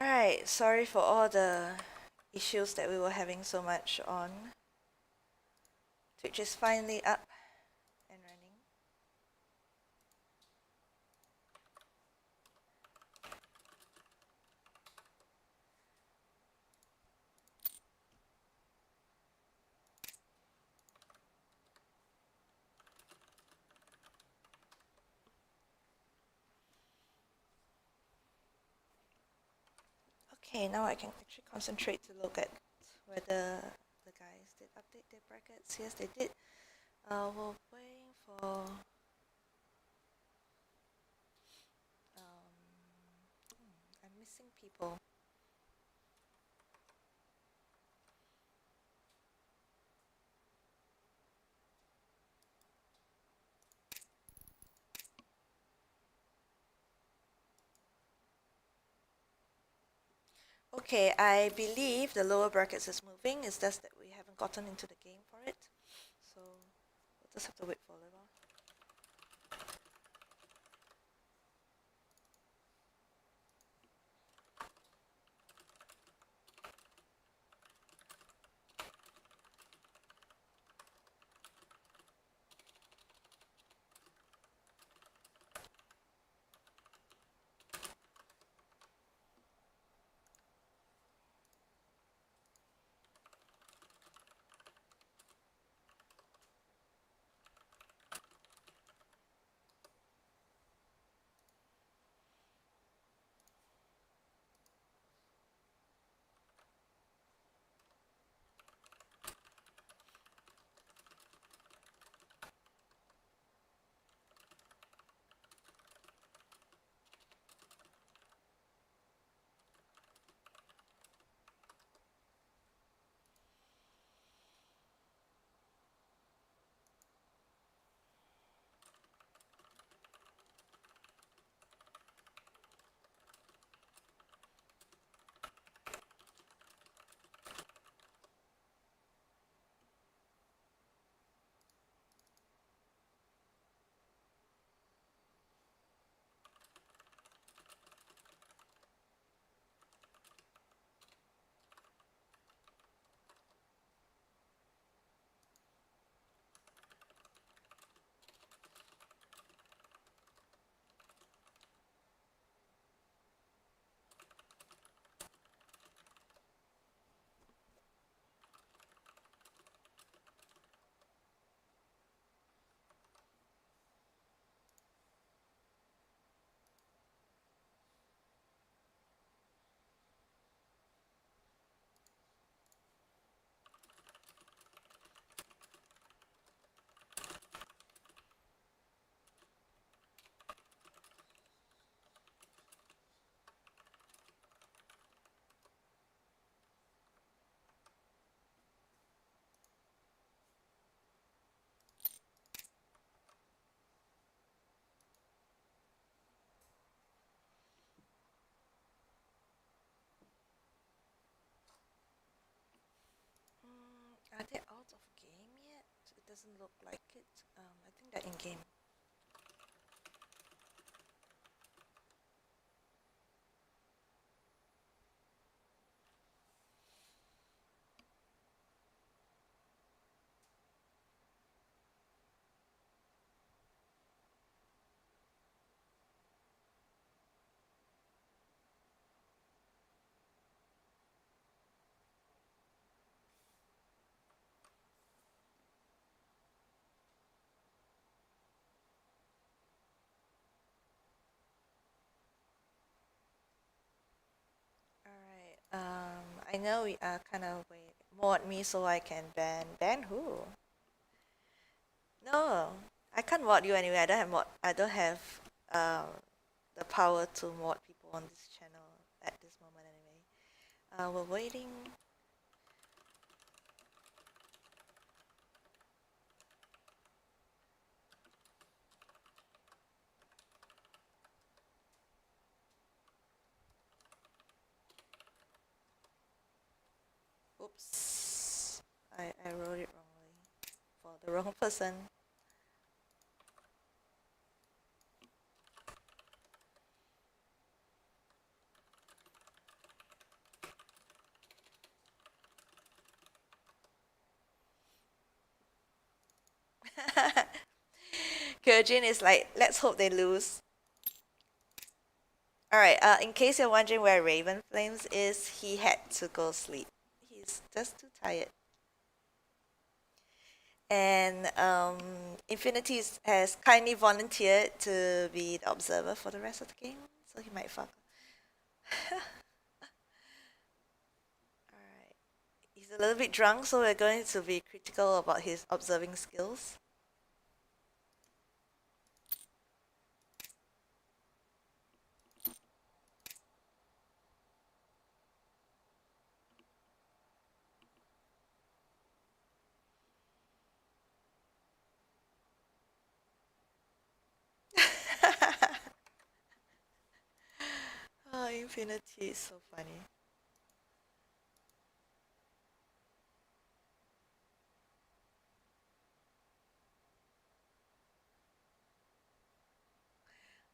Alright, sorry for all the issues that we were having so much on. Twitch is finally up and running. Okay, now I can actually concentrate to look at whether the guys did update their brackets. Yes, they did. We're waiting for... I'm missing people. Okay, I believe the lower brackets is moving. It's just that we haven't gotten into the game for it. So we'll just have to wait for a little. Are they out of game yet? It doesn't look like it. I think they're in game. Alright, I know we are kind of wait. Mod me so I can ban. Ban who? No, I can't mod you anyway. I don't have uh, the power to mod people on this channel at this moment anyway. We're waiting. Oops. I wrote it wrongly for the wrong person. Kyojin is like, let's hope they lose. All right. In case you're wondering where Raven Flames is, he had to go sleep. He's just too tired. And has kindly volunteered to be the observer for the rest of the game, so he might fuck. All right. He's a little bit drunk, so we're going to be critical about his observing skills. Oh, Infinity is so funny.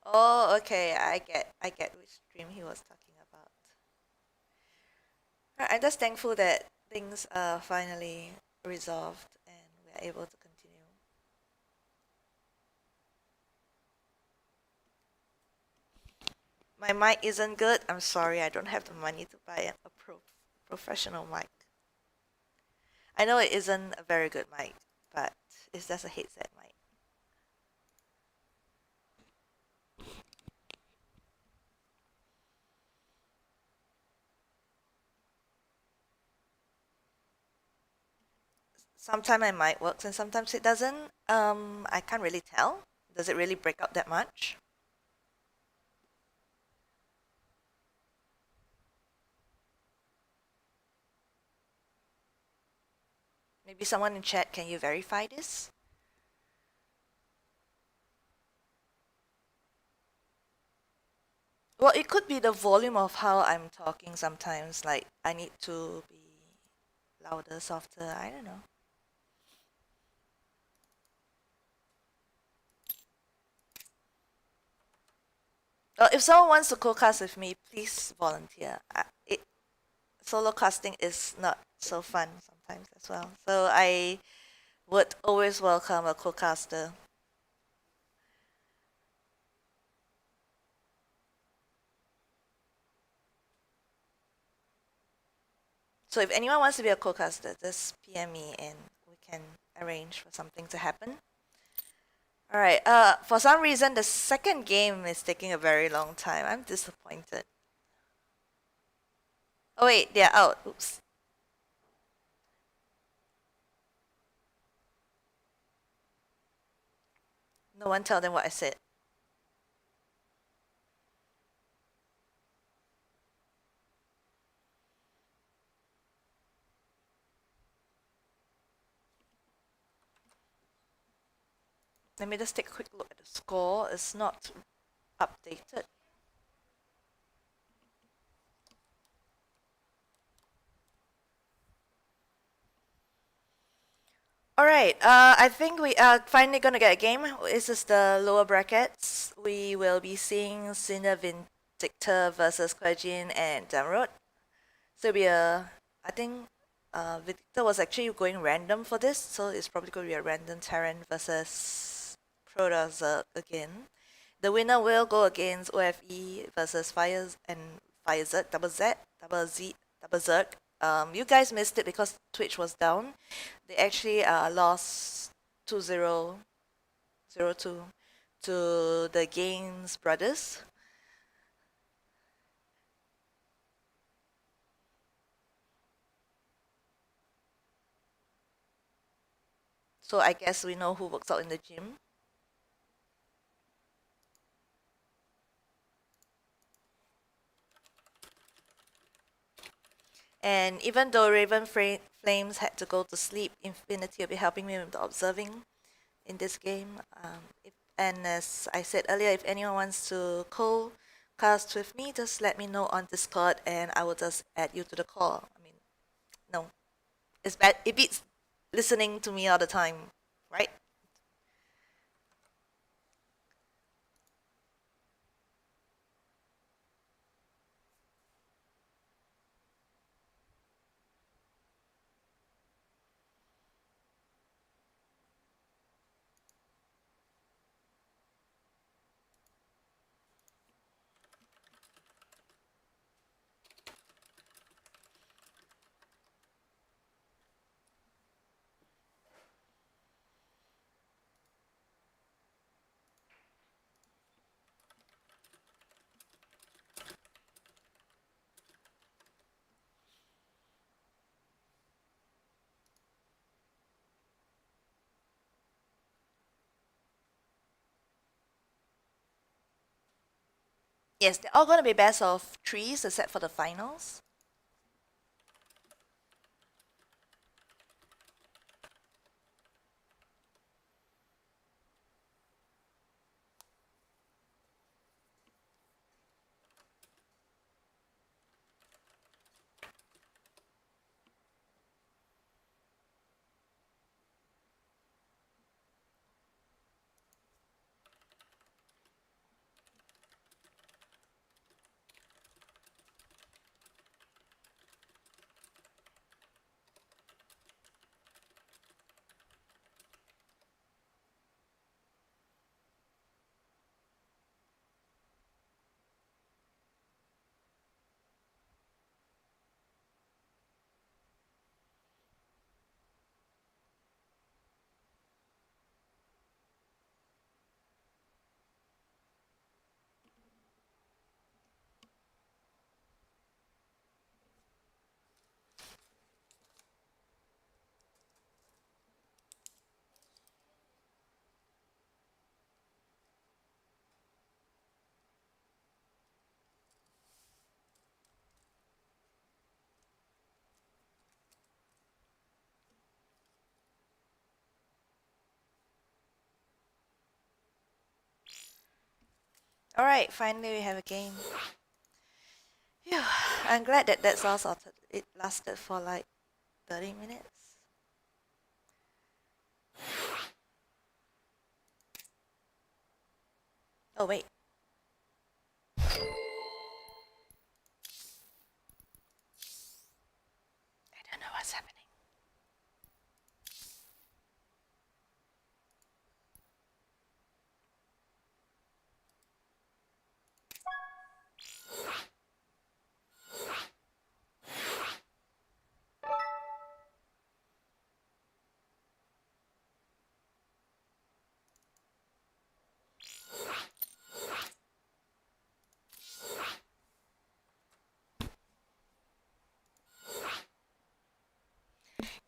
Oh, okay. I get which stream he was talking about. I'm just thankful that things are finally resolved and we're able to continue. My mic isn't good. I'm sorry, I don't have the money to buy a professional mic. I know it isn't a very good mic, but it's just a headset mic. Sometimes my mic works and sometimes it doesn't. I can't really tell. Does it really break out that much? Maybe someone in chat, can you verify this? Well, it could be the volume of how I'm talking sometimes. Like, I need to be louder, softer. I don't know. If someone wants to co-cast with me, please volunteer. Solo casting is not so fun sometimes as well. So I would always welcome a co-caster. So if anyone wants to be a co-caster, just PM me and we can arrange for something to happen. All right. For some reason, the second game is taking a very long time. I'm disappointed. Oh wait, they're out. Oops. No one tell them what I said. Let me just take a quick look at the score. It's not updated. All right. I think we are finally gonna get a game. This is the lower brackets. We will be seeing Cinder Vindictor versus Quajin and Damrod. So it'll be I think Vindictor was actually going random for this, so it's probably going to be a random Terran versus Protoss again. The winner will go against OFE versus Fires and Firezerg, double Z, double Zerg. You guys missed it because Twitch was down. They actually lost 2-0-0-2 to the Gaines brothers. So I guess we know who works out in the gym. And even though Flames had to go to sleep, Infinity will be helping me with the observing in this game. And as I said earlier, if anyone wants to co-cast with me, just let me know on Discord and I will just add you to the call. I mean, no, it's bad. It beats listening to me all the time, right? Yes, they're all going to be best of threes except for the finals. All right, finally we have a game. Phew, I'm glad that that's all sorted. It lasted for like 30 minutes. Oh, wait. I don't know what's happening.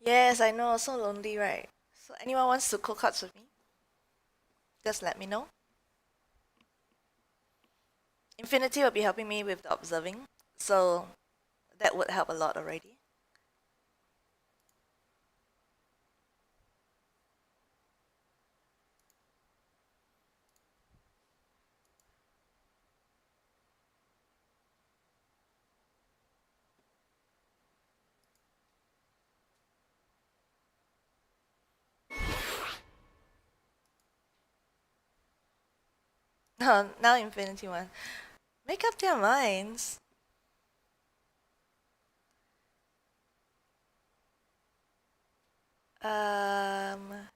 Yes, I know. So lonely, right? So anyone wants to cook cards with me? Just let me know. Infinity will be helping me with the observing, so that would help a lot already. Now Infinity one. Make up their minds. Um.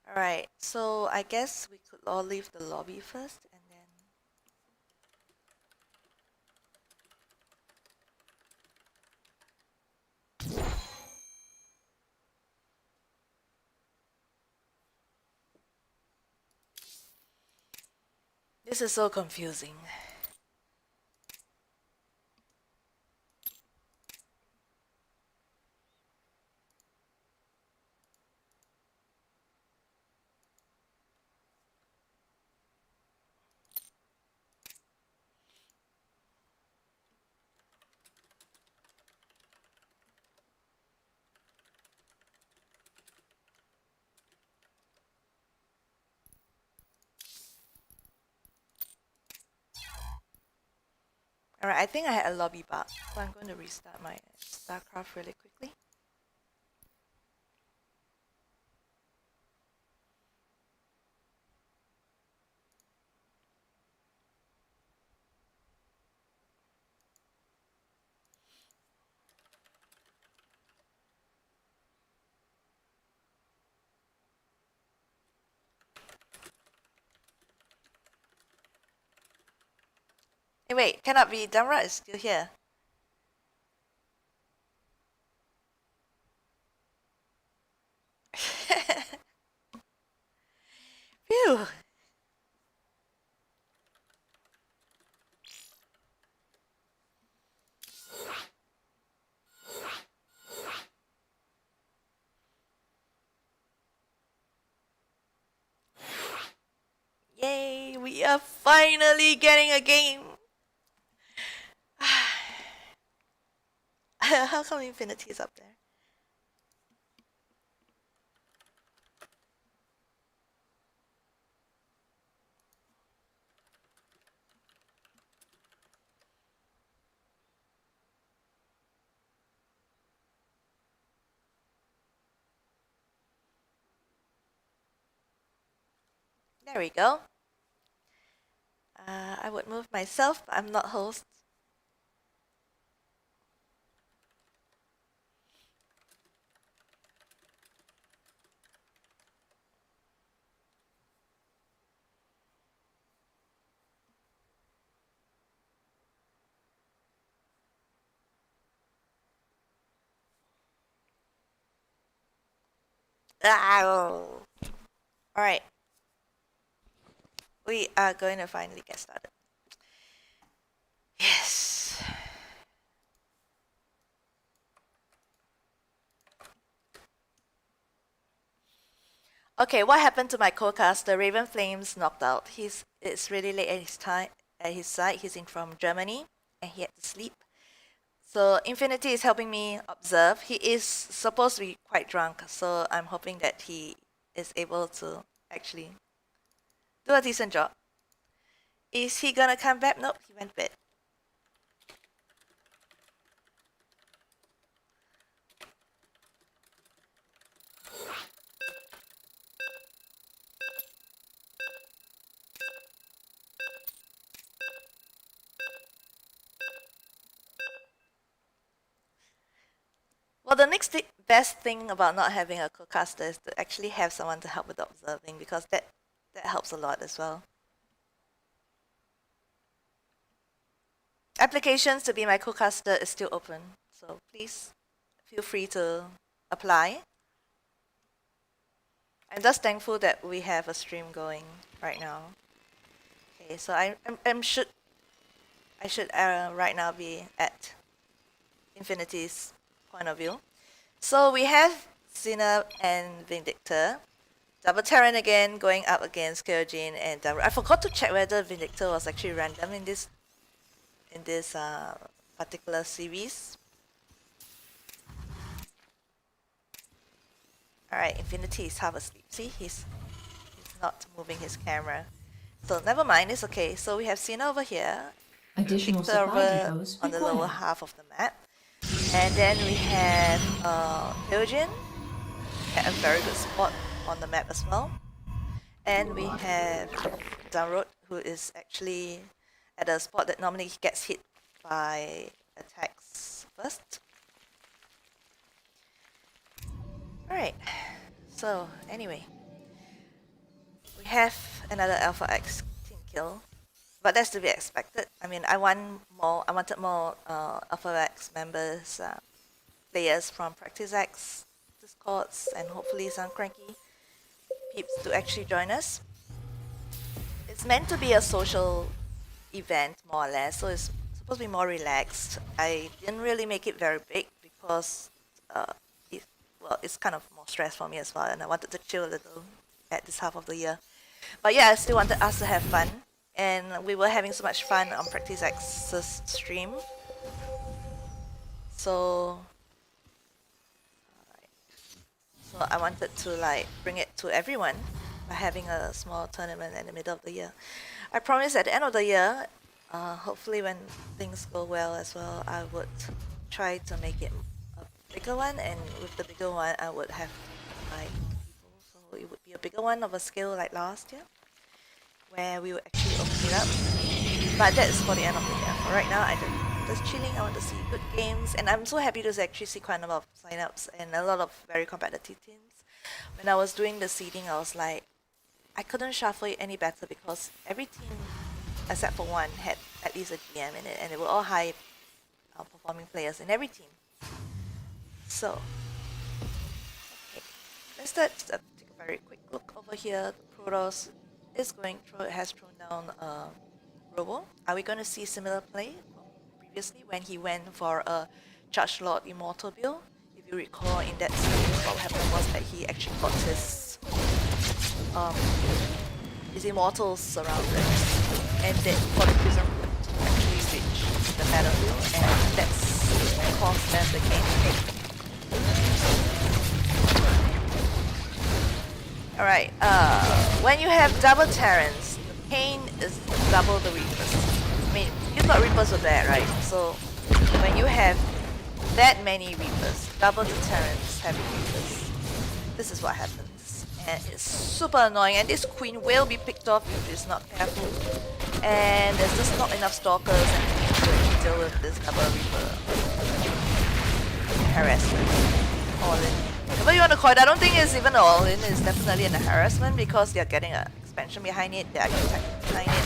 Alright, so I guess we could all leave the lobby first and then. This is so confusing. Alright, I think I had a lobby bug, so I'm going to restart my StarCraft really quickly. Hey, wait, cannot be. Damra is still here. Phew. Finally getting a game! How come Infinity is up there? There we go. I would move myself, but I'm not host. Oh. Alright. We are going to finally get started. Yes. Okay, what happened to my co-caster? Raven Flames knocked out. It's really late at his side. He's in from Germany and he had to sleep. So Infinity is helping me observe. He is supposed to be quite drunk, so I'm hoping that he is able to actually do a decent job. Is he gonna come back? Nope, he went to bed. Well, the next best thing about not having a co-caster is to actually have someone to help with the observing, because that helps a lot as well. Applications to be my co-caster is still open, so please feel free to apply. I'm just thankful that we have a stream going right now. Okay, so I should right now be at Infinity's point of view. So we have Xena and Vindictor. Double Terran again, going up against Kyojin and I forgot to check whether Vindictor was actually random in this particular series. Alright, Infinity is half asleep. See, he's not moving his camera. So never mind, it's okay. So we have Xena over here. Additional Victor supply over depots on the required. lower half of the map. And then we have Kyojin at a very good spot on the map as well. And we have Damrot, who is actually at a spot that normally gets hit by attacks first. Alright, so anyway, we have another Alpha X team kill, but that's to be expected. I mean, I wanted more Alpha X members, players from Practice X Discords, and hopefully some cranky peeps to actually join us. It's meant to be a social event, more or less, so it's supposed to be more relaxed. I didn't really make it very big because it's kind of more stress for me as well, and I wanted to chill a little at this half of the year. But yeah, I still wanted us to have fun, and we were having so much fun on Practice X's stream. So I wanted to like bring it to everyone by having a small tournament in the middle of the year. I promise at the end of the year, hopefully when things go well as well, I would try to make it a bigger one, and with the bigger one, I would have like people, so it would be a bigger one of a scale like last year, where we would actually open it up. But that's for the end of the year. For right now, I'm just chilling. I want to see good games, and I'm so happy to actually see quite a number of signups and a lot of very competitive teams. When I was doing the seeding, I was like, I couldn't shuffle it any better because every team except for one had at least a GM in it, and they were all high performing players in every team. So, okay, let's take a very quick look over here. Protoss is has thrown down Robo. Are we going to see similar play from previously when he went for a Charge Lord Immortal build? If you recall, in that series, what happened was that he actually got his Immortals surrounded and that for the prism to actually reach the battlefield, and that's cost them the game. Alright, when you have double Terrans, the pain is double the Reapers. I mean, you thought Reapers were bad, right? So, when you have that many Reapers, double the Terrans having Reapers, this is what happens. And it's super annoying, and this Queen will be picked off if it's not careful. And there's just not enough Stalkers and things to deal with this double Reaper harassment. All in. Whatever you want to call it, I don't think it's even an all-in, it's definitely an harassment because they're getting an expansion behind it, they're getting tactics behind it.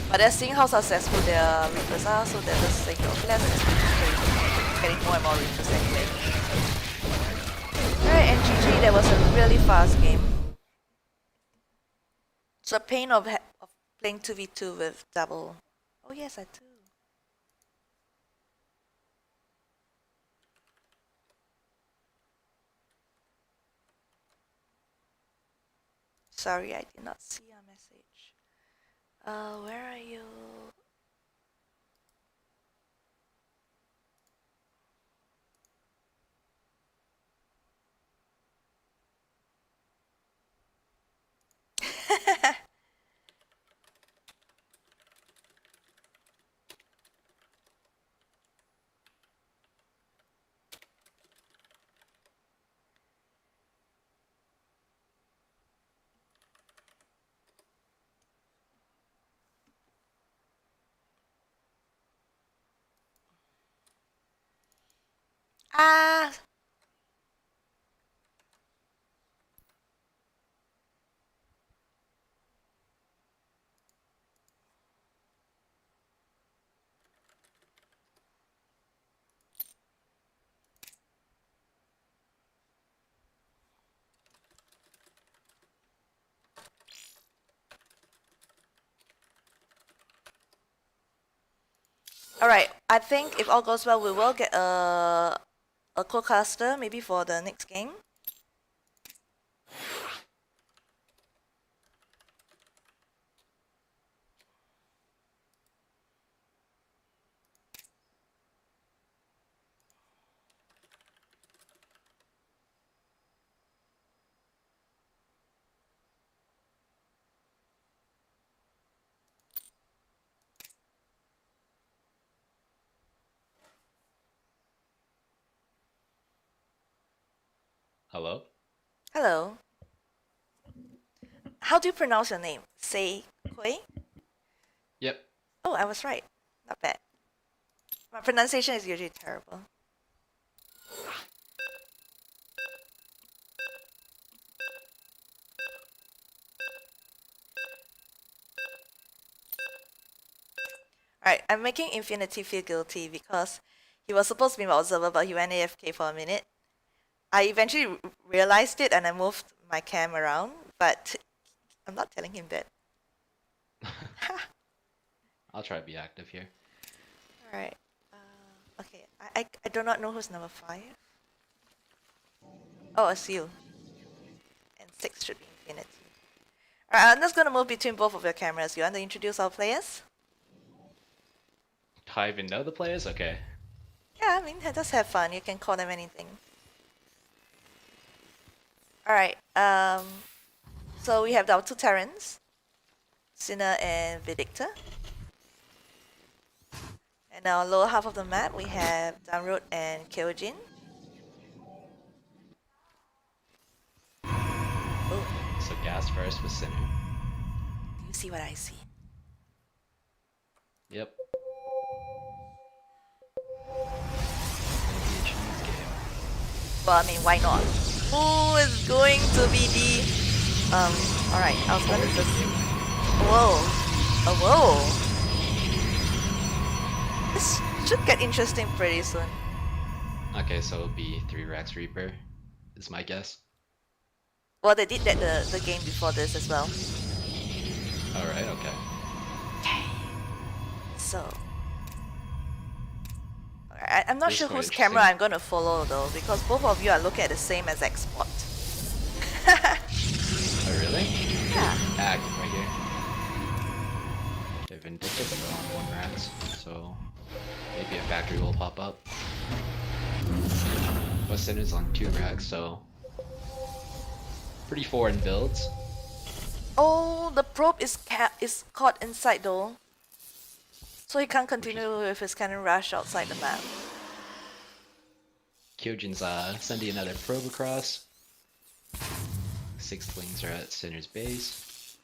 But they're seeing how successful their Reapers are, so they're just saying, okay, let's just getting more and more Reapers anyway. Alright, and GG, that was a really fast game. It's the pain of playing 2v2 with double. Oh yes, I do. Sorry, I did not see your message. Where are you? Ah! Alright, I think if all goes well, we will get a co-caster maybe for the next game. Hello? Hello. How do you pronounce your name? Sei Kui? Yep. Oh, I was right. Not bad. My pronunciation is usually terrible. Alright, I'm making Infinity feel guilty because he was supposed to be my observer, but he went AFK for a minute. I eventually realized it and I moved my cam around, but I'm not telling him that. I'll try to be active here. Alright. Okay, I do not know who's number 5. Oh, it's you. And 6 should be Infinity. Alright, I'm just gonna move between both of your cameras. You want to introduce our players? Do I even know the players? Okay. Yeah, I mean, just have fun. You can call them anything. Alright, so we have our 2 Terrans, Sinner and Vidictor. And our lower half of the map, we have Damrod and Kyojin. Oh, So gas first with Sinner. do you see what I see? Yep. Maybe a Chinese game. Well, I mean, why not? Who is going to be the... alright, I was gonna just... Whoa. Oh, whoa. This should get interesting pretty soon. Okay, so it'll be 3 Rex Reaper, is my guess. Well, they did that the game before this as well. Alright, okay. Okay. So... I'm not This is sure quite whose camera interesting. I'm going to follow though, because both of you are looking at the same exact spot. Oh, really? Yeah. Active right here. Vindicta, but they're on 1 racks, so maybe a factory will pop up. But Sinner's on 2 racks, so pretty foreign builds. Oh, the probe is caught inside though. So he can't continue with his cannon rush outside the map. Kyojin's sending another probe across. 6 are at Sinner's base.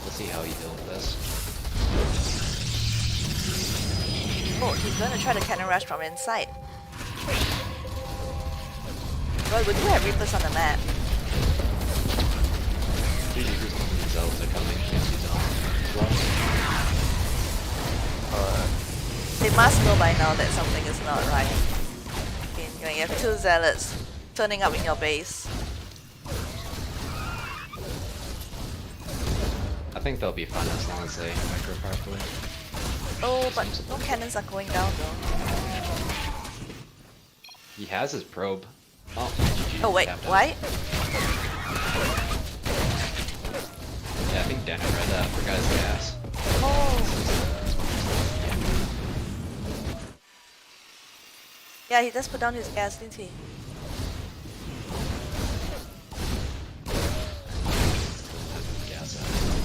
We'll see how he deals with this. Oh, he's gonna try the cannon rush from inside. Well, we do have Reapers on the map. Usually Reapers themselves are coming against these as well. They must know by now that something is not right. Okay, you have 2 zealots turning up in your base. I think they'll be fine as long as they micro properly. Oh, but no cannons are going down though. He has his probe. Oh, GG. Oh wait, why? Yeah, I think Dana read forgot his gas. Oh. Yeah, he just put down his gas, didn't he?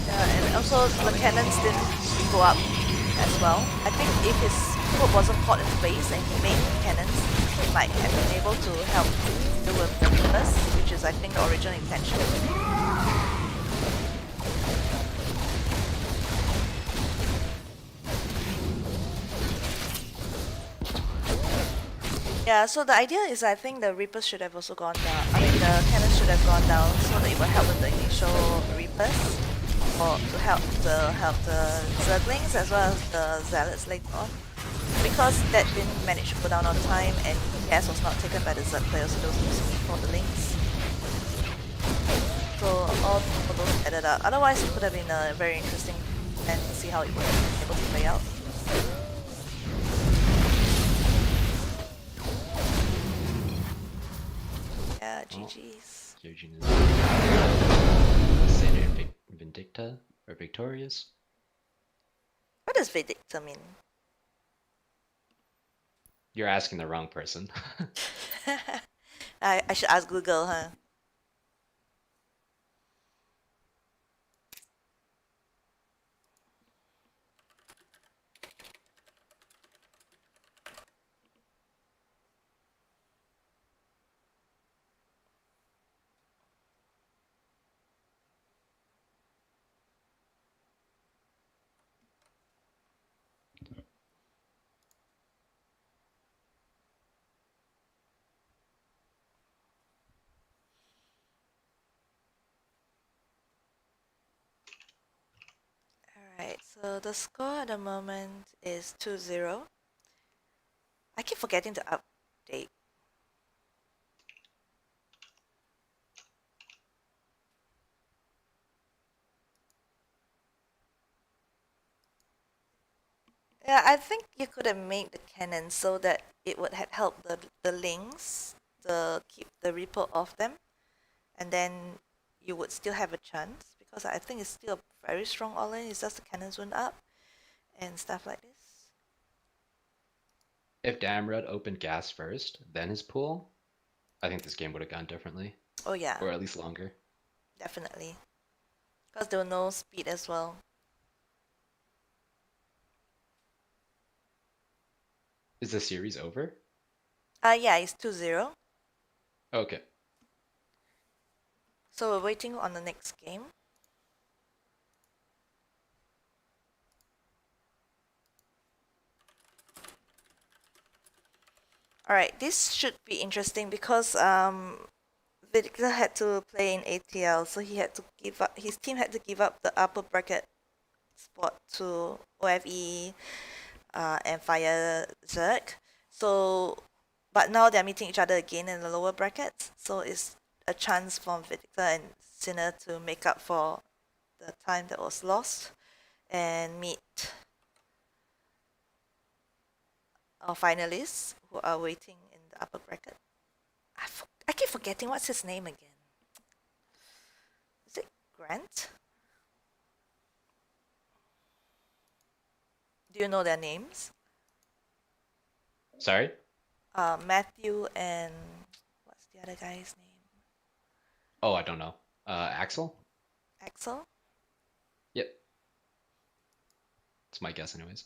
Yeah, and also the cannons didn't go up as well. I think if his probe wasn't caught in space and he made cannons, he might have been able to help deal with the Reapers, which is I think the original intention. Yeah, so the idea is I think the Reapers should have also gone down. I mean the cannons should have gone down so that it will help with the initial Reapers. Or to help the Zerglings as well as the Zealots later on. Because that didn't manage to go down on time and gas was not taken by the Zerg players, so those using it for the links. So all of those added up. Otherwise it could have been a very interesting plan to see how it would be able to play out. Yeah, GG's. Kyojin is Sinner and Vindicta are victorious. What does Vindicta mean? You're asking the wrong person. I should ask Google, huh? Alright, so the score at the moment is 2-0. I keep forgetting to update. Yeah, I think you could have made the cannon so that it would have helped the links to keep the Reaper off them, and then you would still have a chance because I think it's still a very strong all-in. It's just the cannons went up and stuff like this. If Damrod opened gas first, then his pool, I think this game would have gone differently. Oh yeah, Or at least longer. definitely. Because there was no speed as well. Is the series over? Yeah, it's 2-0. Okay. So we're waiting on the next game. Alright, this should be interesting because Victor had to play in ATL, so he had to give up. His team had to give up the upper bracket spot to OFE and Fire Zerg. So, but now they're meeting each other again in the lower brackets, so it's a chance for Victor and Sinner to make up for the time that was lost and meet our finalists who are waiting in the upper bracket. I keep forgetting what's his name again. Is it Grant? Do you know their names? Sorry? Matthew and what's the other guy's name? Oh, I don't know. Axel? Axel? Yep. It's my guess, anyways.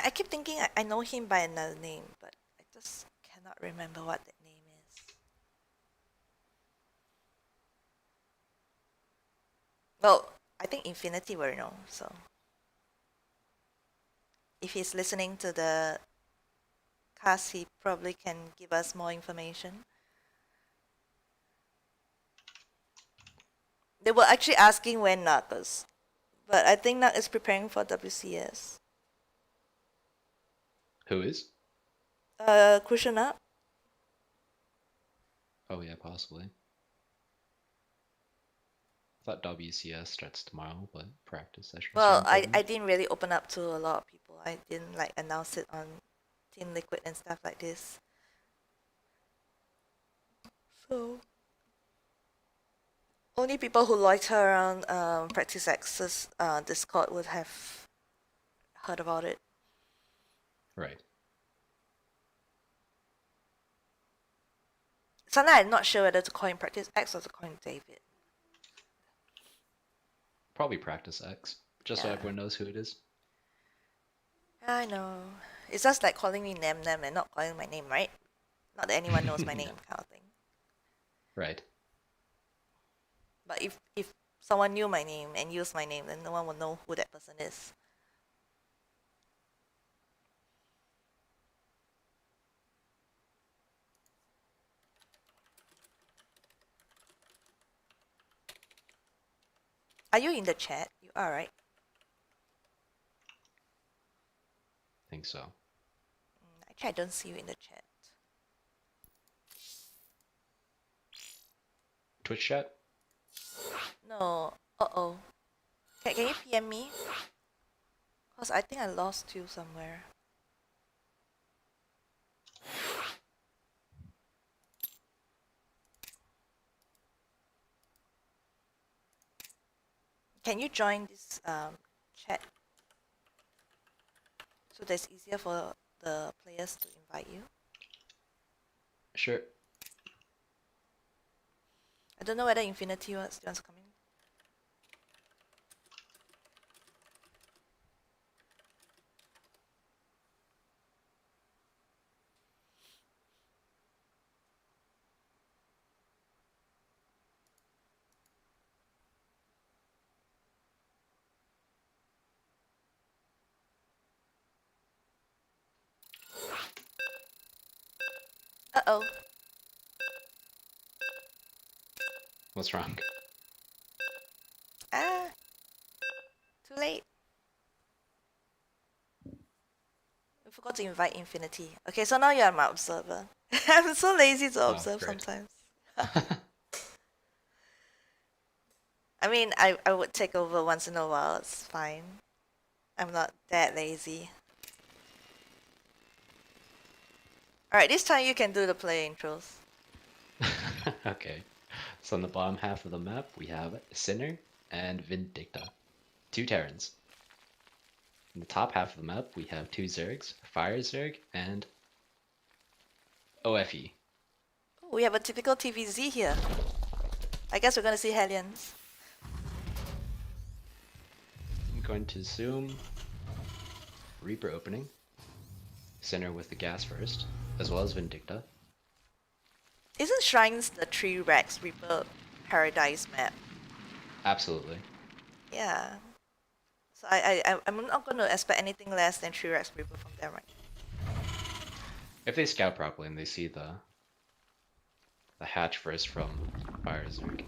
I keep thinking I know him by another name, but I just cannot remember what that name is. Well, I think Infinity will know, so if he's listening to the cast, he probably can give us more information. They were actually asking when Narcos, but I think Narc is preparing for WCS. Who is? Crucial Narc? Oh, yeah, possibly. I thought WCS starts tomorrow, but practice sessions are Well, I important. didn't really open up to a lot of people. I didn't like announce it on Team Liquid and stuff like this. So only people who loiter around Practice Access Discord would have heard about it. Right. Sometimes I'm not sure whether to call him Practice X or to call him David. Probably practice X, just so Yeah. everyone knows who it is. I know. It's just like calling me Nem Nem and not calling my name, right? Not that anyone knows my Yeah. name, kind of thing. Right. But if someone knew my name and used my name, then no one would know who that person is. Are you in the chat? You are, right? Think so. Actually, I don't see you in the chat. Twitch chat? No. Uh-oh. Can you PM me? Because I think I lost you somewhere. Can you join this chat so that it's easier for the players to invite you? Sure. I don't know whether Infinity wants to come in. Uh-oh. What's wrong? Ah. Too late. I forgot to invite Infinity. Okay, so now you're my observer. I'm so lazy to Oh, observe great. sometimes. I mean, I would take over once in a while. It's fine. I'm not that lazy. Alright, this time you can do the play intros. Okay. So on the bottom half of the map, we have Sinner and Vindicta, two Terrans. In the top half of the map, we have two Zergs, Fire Zerg and OFE. Oh, we have a typical TVZ here. I guess we're gonna see Hellions. I'm going to zoom Reaper opening, Sinner with the gas first, as well as Vindicta. Isn't Shrines the 3 Rex Reaper Paradise map? Absolutely. Yeah. So I'm not gonna expect anything less than 3 Rex Reaper from them, right? If they scout properly and they see the hatch first from Fire Zerg,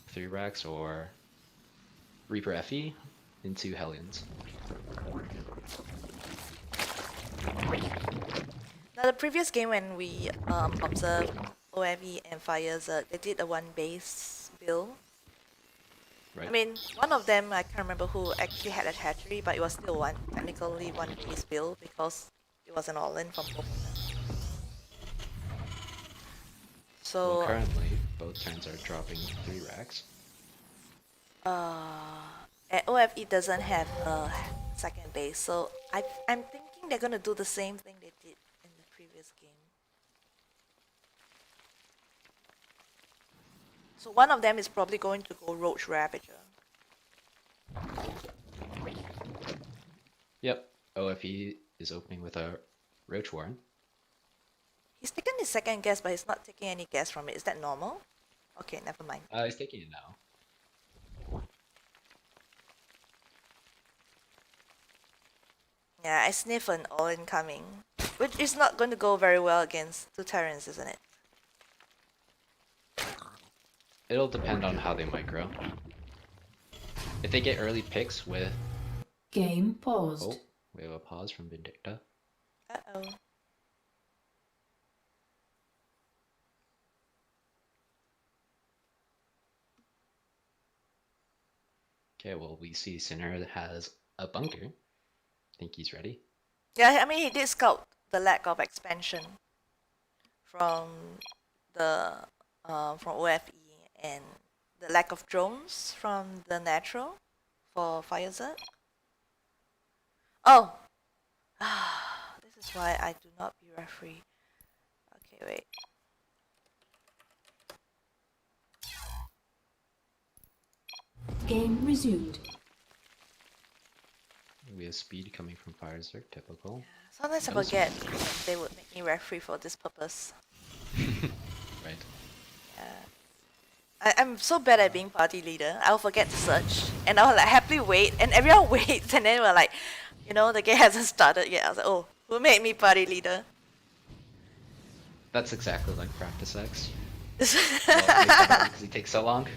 3 racks or Reaper FE into Hellions. Now the previous game when we observed OME and Fire Zerg, they did a 1 base build. Right. I mean, one of them, I can't remember who actually had a hatchery, but it was still technically 1 base build because it was an all-in from both of them. So, Well, currently, both turns are dropping 3 racks. And OFE doesn't have a second base, so I'm thinking they're gonna do the same thing they did in the previous game. So one of them is probably going to go Roach Ravager. Yep, OFE is opening with a Roach Warren. He's taken his second guess, but he's not taking any guess from it. Is that normal? Okay, never mind. He's taking it now. Yeah, I sniff an all-in coming, which is not going to go very well against two Terrans, isn't it? It'll depend on how they micro. If they get early picks with... Game paused. Oh, we have a pause from Vindicta. Uh-oh. Okay, well, we see Sinner has a bunker. I think he's ready. Yeah, I mean, he did scout the lack of expansion from the from OFE and the lack of drones from the natural for Firezerg. Oh, this is why I do not be referee. Okay, wait. Game resumed. We have speed coming from Firezerg, typical. Sometimes I That was- forget they would make me referee for this purpose. Right. I'm so bad at being party leader. I'll forget to search, and I'll like happily wait, and everyone waits, and then we're like, you know, the game hasn't started yet. I was like, oh, who made me party leader? That's exactly like Practice X. Because it takes so long.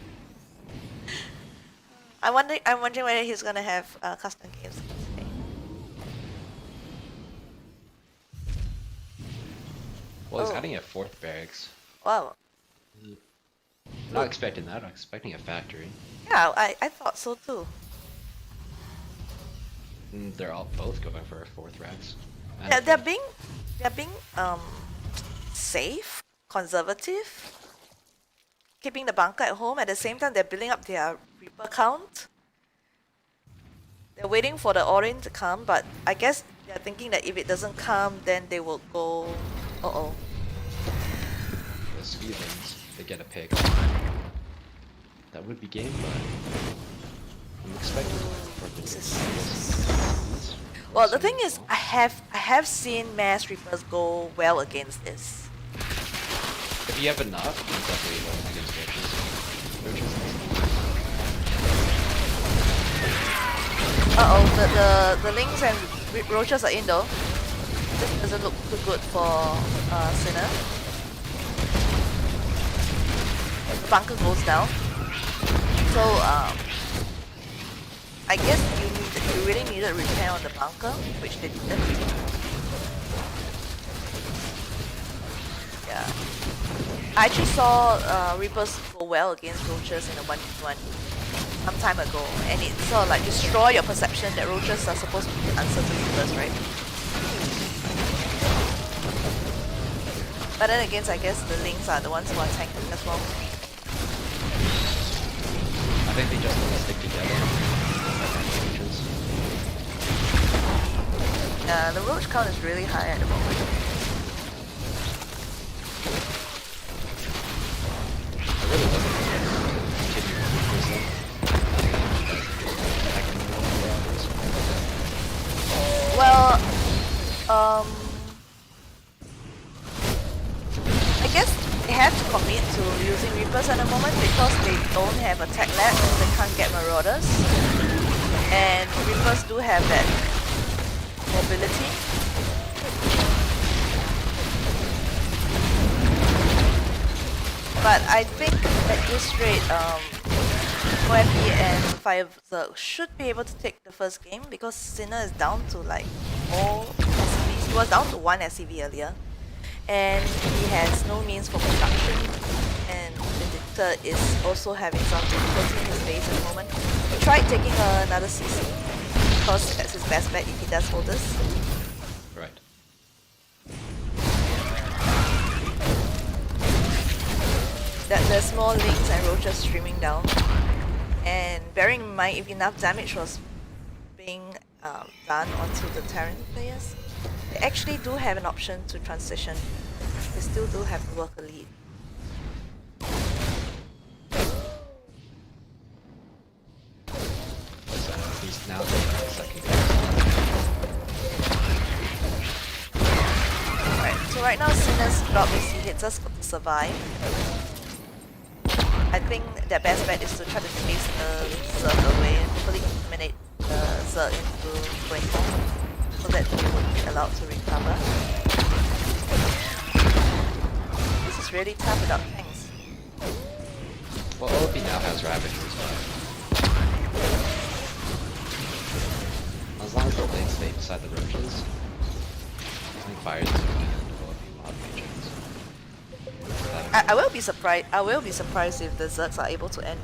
I'm wondering whether he's gonna have custom games today. Well, he's Oh. adding a 4th barracks. Wow. Not expecting that, I'm expecting a factory. Yeah, I thought so too. And they're all both going for a 4th racks. And Yeah, a they're fifth. being safe, conservative, keeping the bunker at home. At the same time, they're building up their Reaper count. They're waiting for the Orin to come, but I guess they're thinking that if it doesn't come, then they will go. Uh-oh. The Speedlings, they get a pick. That would be game, but I'm expecting for the Well, the thing is, I have seen Mass Reapers go well against this. If you have enough, you can definitely go against Roaches. Uh-oh, the Lynx and Roaches are in though. This doesn't look too good for Sinner. The bunker goes down. So, I guess you really needed repair on the bunker, which they didn't. Yeah. I actually saw Reapers go well against Roaches in a 1v1 some time ago, and it sort of like destroy your perception that Roaches are supposed to be the answer to Reapers, right? But then again, I guess the Lynx are the ones who are tanking as well. I think they just want to stick together. Roaches. Yeah, the Roach count is really high at the moment. I really wasn't continue with this. Well, I guess they have to commit to using Reapers at the moment because they don't have a tech lab, so they can't get Marauders. And Reapers do have that mobility. But I think at this rate, OFE and Firezerg should be able to take the first game because Sinner is down to like all SCVs. He was down to 1 SCV earlier. And he has no means for construction. And Vindicta is also having some difficulty in his base at the moment. He tried taking another CC because that's his best bet if he does hold this. that there's more links and roaches streaming down. And bearing in mind, if enough damage was being done onto the Terran players, they actually do have an option to transition. They still do have to work a lead. So he's now the second phase. Alright, so right now Sinner's drop is he hits us to survive. I think their best bet is to try to chase the Zerg away and hopefully eliminate the Zerg into going home so that they would be allowed to recover. This is really tough without tanks. Well, OP now has Ravagers, but as long as the lanes stay beside the roaches, I think fires is going to handle OP will have mages. I will be surprised. I will be surprised if the Zergs are able to end.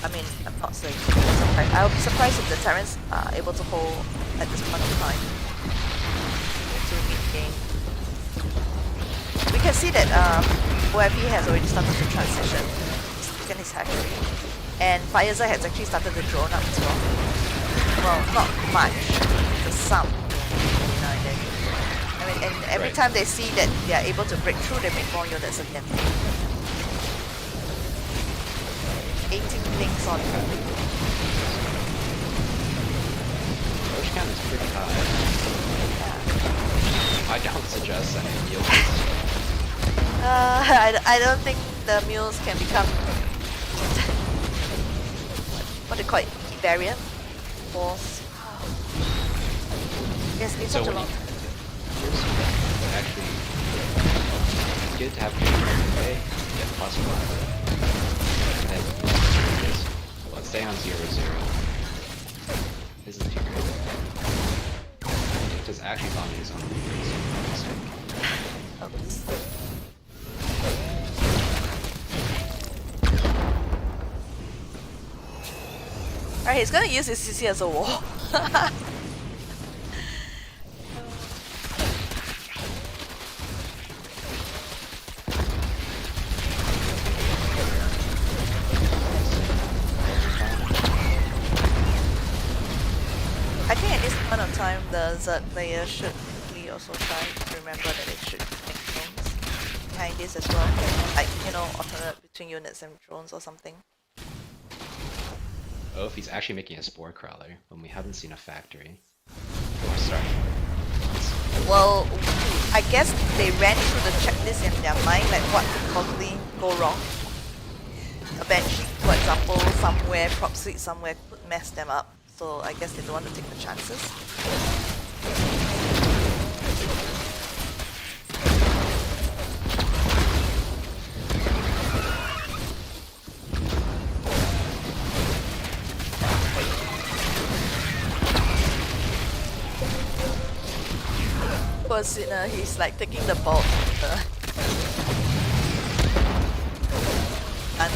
I mean, I'm not saying surprised. I will be surprised if the Terrans are able to hold at this point of time to mid-game. We can see that OFE has already started to transition. He's taken his hatchery, and Fireza has actually started to drone up as well. Well, not much, just some. Now and then. I mean, and every time they see that they are able to break through, they make more units again. 18 links on. Roach count is pretty high. I don't suggest sending mules. I don't think the mules can become what do you call it? Variant force. Yes, it's So such a when long time. actually, it's good to have good away, get +1. And then let's stay on 0-0. Isn't too great. It is actually bombing his own reapers. Oops. Alright, he's gonna use his CC as a wall. I think at this point of time, the Zerg player should really also try to remember that they should make drones behind this as well. Like, you know, alternate between units and drones or something. Oh, if he's actually making a spore crawler when we haven't seen a factory. Oh, sorry. Well, I guess they ran through the checklist in their mind, like what could possibly go wrong. A Banshee, for example, somewhere, prop suite somewhere could mess them up. So I guess they don't want to take the chances. Poor Sinner, he's like taking the ball. And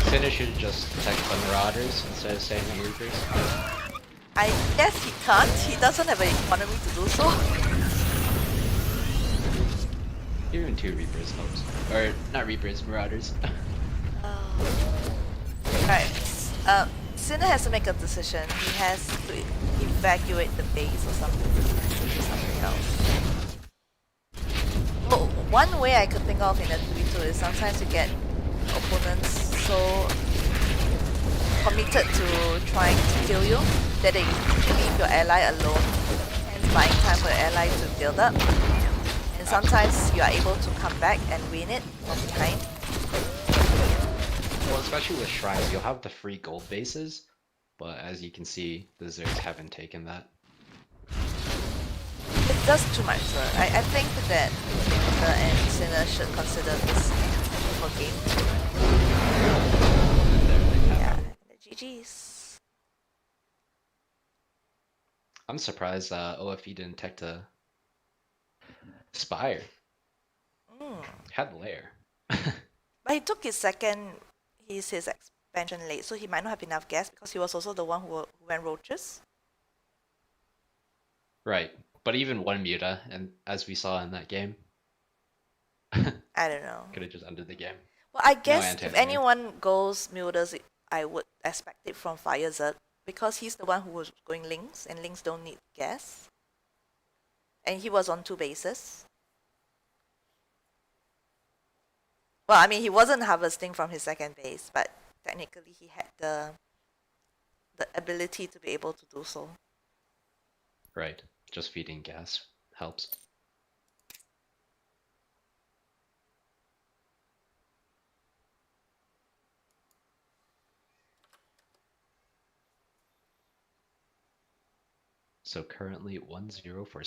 Sinner should just protect the Marauders instead of staying on Reapers. I guess he can't. He doesn't have an economy to do so. Even 2 Reapers helps. Or, not Reapers, Marauders. Alright. Sinner has to make a decision. He has to evacuate the base or something. Something else. Well, one way I could think of in a 2v2 is sometimes you get opponents so committed to trying to kill you that they leave your ally alone and buying time for your ally to build up. And sometimes you are able to come back and win it from behind. Well, especially with Shrines, you'll have the free gold bases, but as you can see, the Zergs haven't taken that. It does too much, sir. I think that Victor and Sinner should consider this for game 2. And there they have Yeah, it. the GG's. I'm surprised OFE didn't tech to Spire. Had Lair. But he took his his expansion late, so he might not have enough gas because he was also the one who went roaches. Right. But even one Muta, and as we saw in that game, I don't know. could have just ended the game. Well, I No guess if anti-linear. anyone goes Mulders, I would expect it from Fire Zerg because he's the one who was going links, and links don't need gas. And he was on 2 bases. Well, I mean, he wasn't harvesting from his second base, but technically he had the ability to be able to do so. Right. Just feeding gas helps. So currently 1-0 for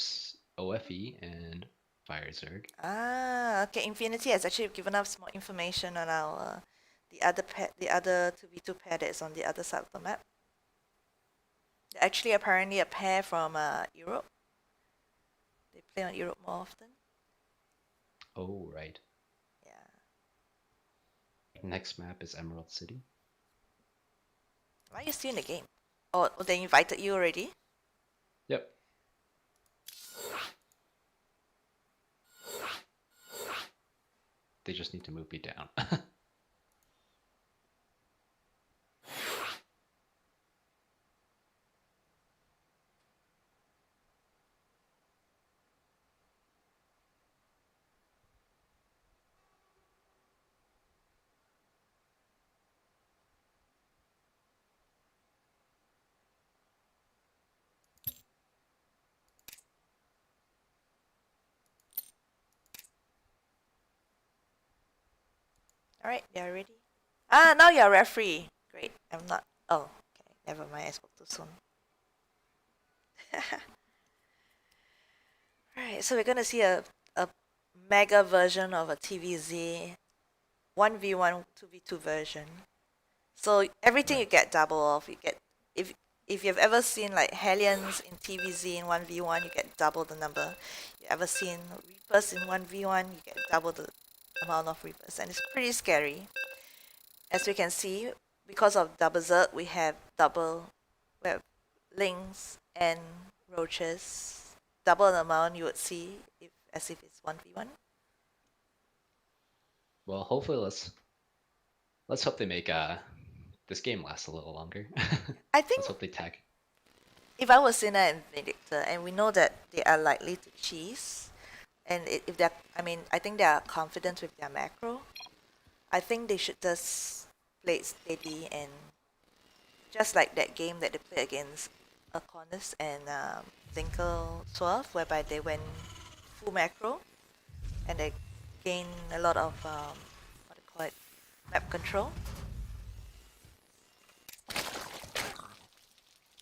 OFE and Fire Zerg. Ah, okay. Infinity has actually given us more information on our the other pair, the other 2v2 pair that is on the other side of the map. They're actually apparently a pair from Europe. They play on Europe more often. Oh, right. Yeah. Next map is Emerald City. Why are you still in the game? Oh, they invited you already? Yep. They just need to move me down. All right, they're ready. Ah, now you're referee. Great. I'm not. Oh, okay. Never mind. I spoke too soon. Alright, so we're gonna see a mega version of a TVZ 1v1 2v2 version. So everything you Right. get double off. You get if you've ever seen like Hellions in TVZ in 1v1, you get double the number. You ever seen Reapers in 1v1, you get double the amount of Reapers, and it's pretty scary. As we can see, because of double Zerg, we have Lings and Roaches. Double the amount you would see as if it's 1v1. Well, hopefully let's hope they make this game last a little longer. I think Let's hope they tag. if I was Sinner and Vindictor, and we know that they are likely to cheese, and if they're, I mean, I think they are confident with their macro, I think they should just play it steady and just like that game that they played against Akonis and Zinkel Swerve, whereby they went full macro and they gain a lot of what do you call it, map control.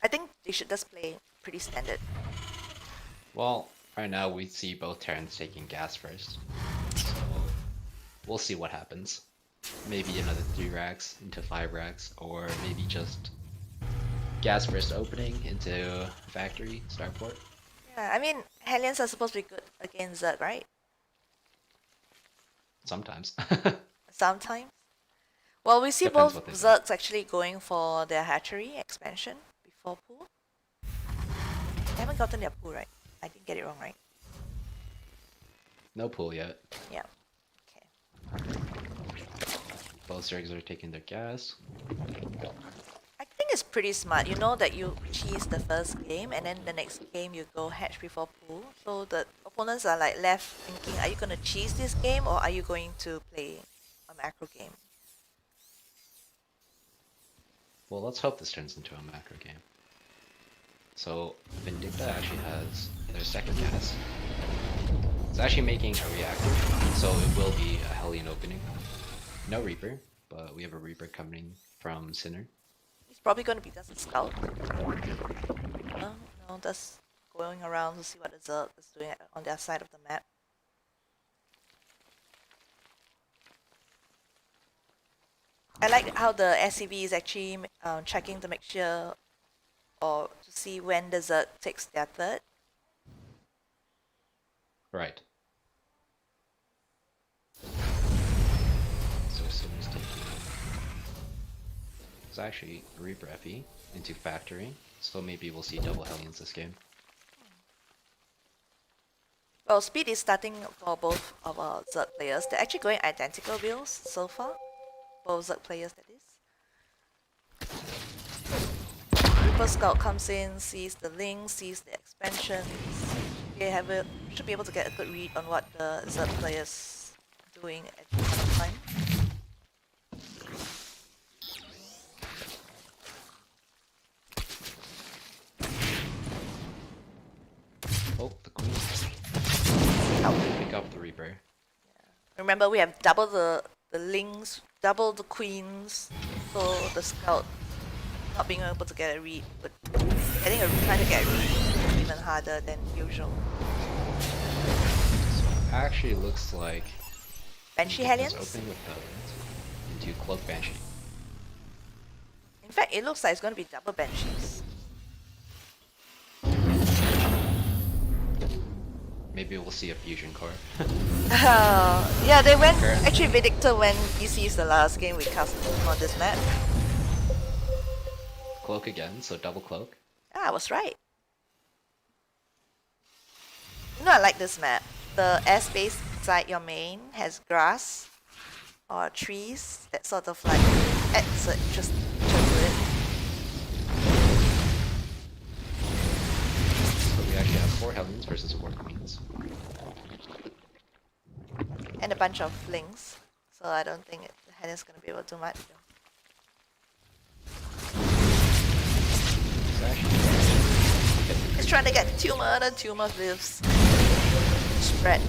I think they should just play pretty standard. Well, right now we see both Terrans taking gas first. So we'll see what happens. Maybe another 3 racks into 5 racks, or maybe just gas first opening into factory, starport. Yeah, I mean, Hellions are supposed to be good against Zerg, right? Sometimes. Sometimes. Well, we see Depends both what they do. Zergs actually going for their hatchery expansion before pool. They haven't gotten their pool, right? I didn't get it wrong, right? No pool yet. Yeah. Okay. Both Zergs are taking their gas. I think it's pretty smart. You know that you cheese the first game, and then the next game you go hatch before pool. So the opponents are like left thinking, are you going to cheese this game, or are you going to play a macro game? Well, let's hope this turns into a macro game. So Vindicta actually has their second gas. It's actually making a reactor, so it will be a Hellion opening. No Reaper, but we have a Reaper coming from Sinner. He's probably going to be just a scout. No, just going around to see what the Zerg is doing on their side of the map. I like how the SCV is actually checking to make sure or to see when the Zerg takes their third. Right. So Sinner's taking. It's actually Reaper FE into factory, so maybe we'll see double Hellions this game. Oh, speed is starting for both of our Zerg players. They're actually going identical builds so far. Both Zerg players, that is. Reaper Scout comes in, sees the link, sees the expansions. They should be able to get a good read on what the Zerg players doing at this point of time. Oh, the queen. Pick up the Reaper. Remember, we have double the links, double the queens, so the scout not being able to get a read, but trying to get a read is even harder than usual. So actually looks like Banshee it's Hellions? open with the into Cloak Banshee. In fact, it looks like it's going to be double Banshees. Maybe we'll see a fusion core. Yeah, they went. Apparently. Actually, Vindictor went EC's the last game we cast on this map. Cloak again, so double cloak. Ah, I was right. You know, I like this map. The airspace inside your main has grass or trees that sort of like adds an interest to it. So we actually have 4 Hellions versus 4 Queens. And a bunch of links. So I don't think the Hannah's going to be able to do much. It's actually He's trying to get tumor, the tumor lives. Spread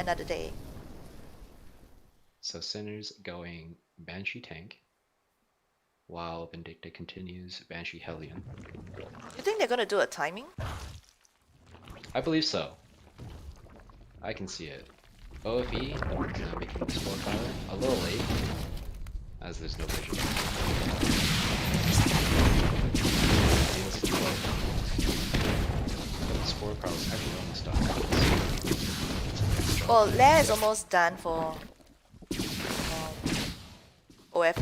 another day. so Sinner's going Banshee tank, while Vindicta continues Banshee Hellion. You think they're going to do a timing? I believe so. I can see it. OFE now making the Spore Power a little late, as there's no vision. Feels too low. But the Spore Power is actually almost done. Well, Lair is almost done for OF.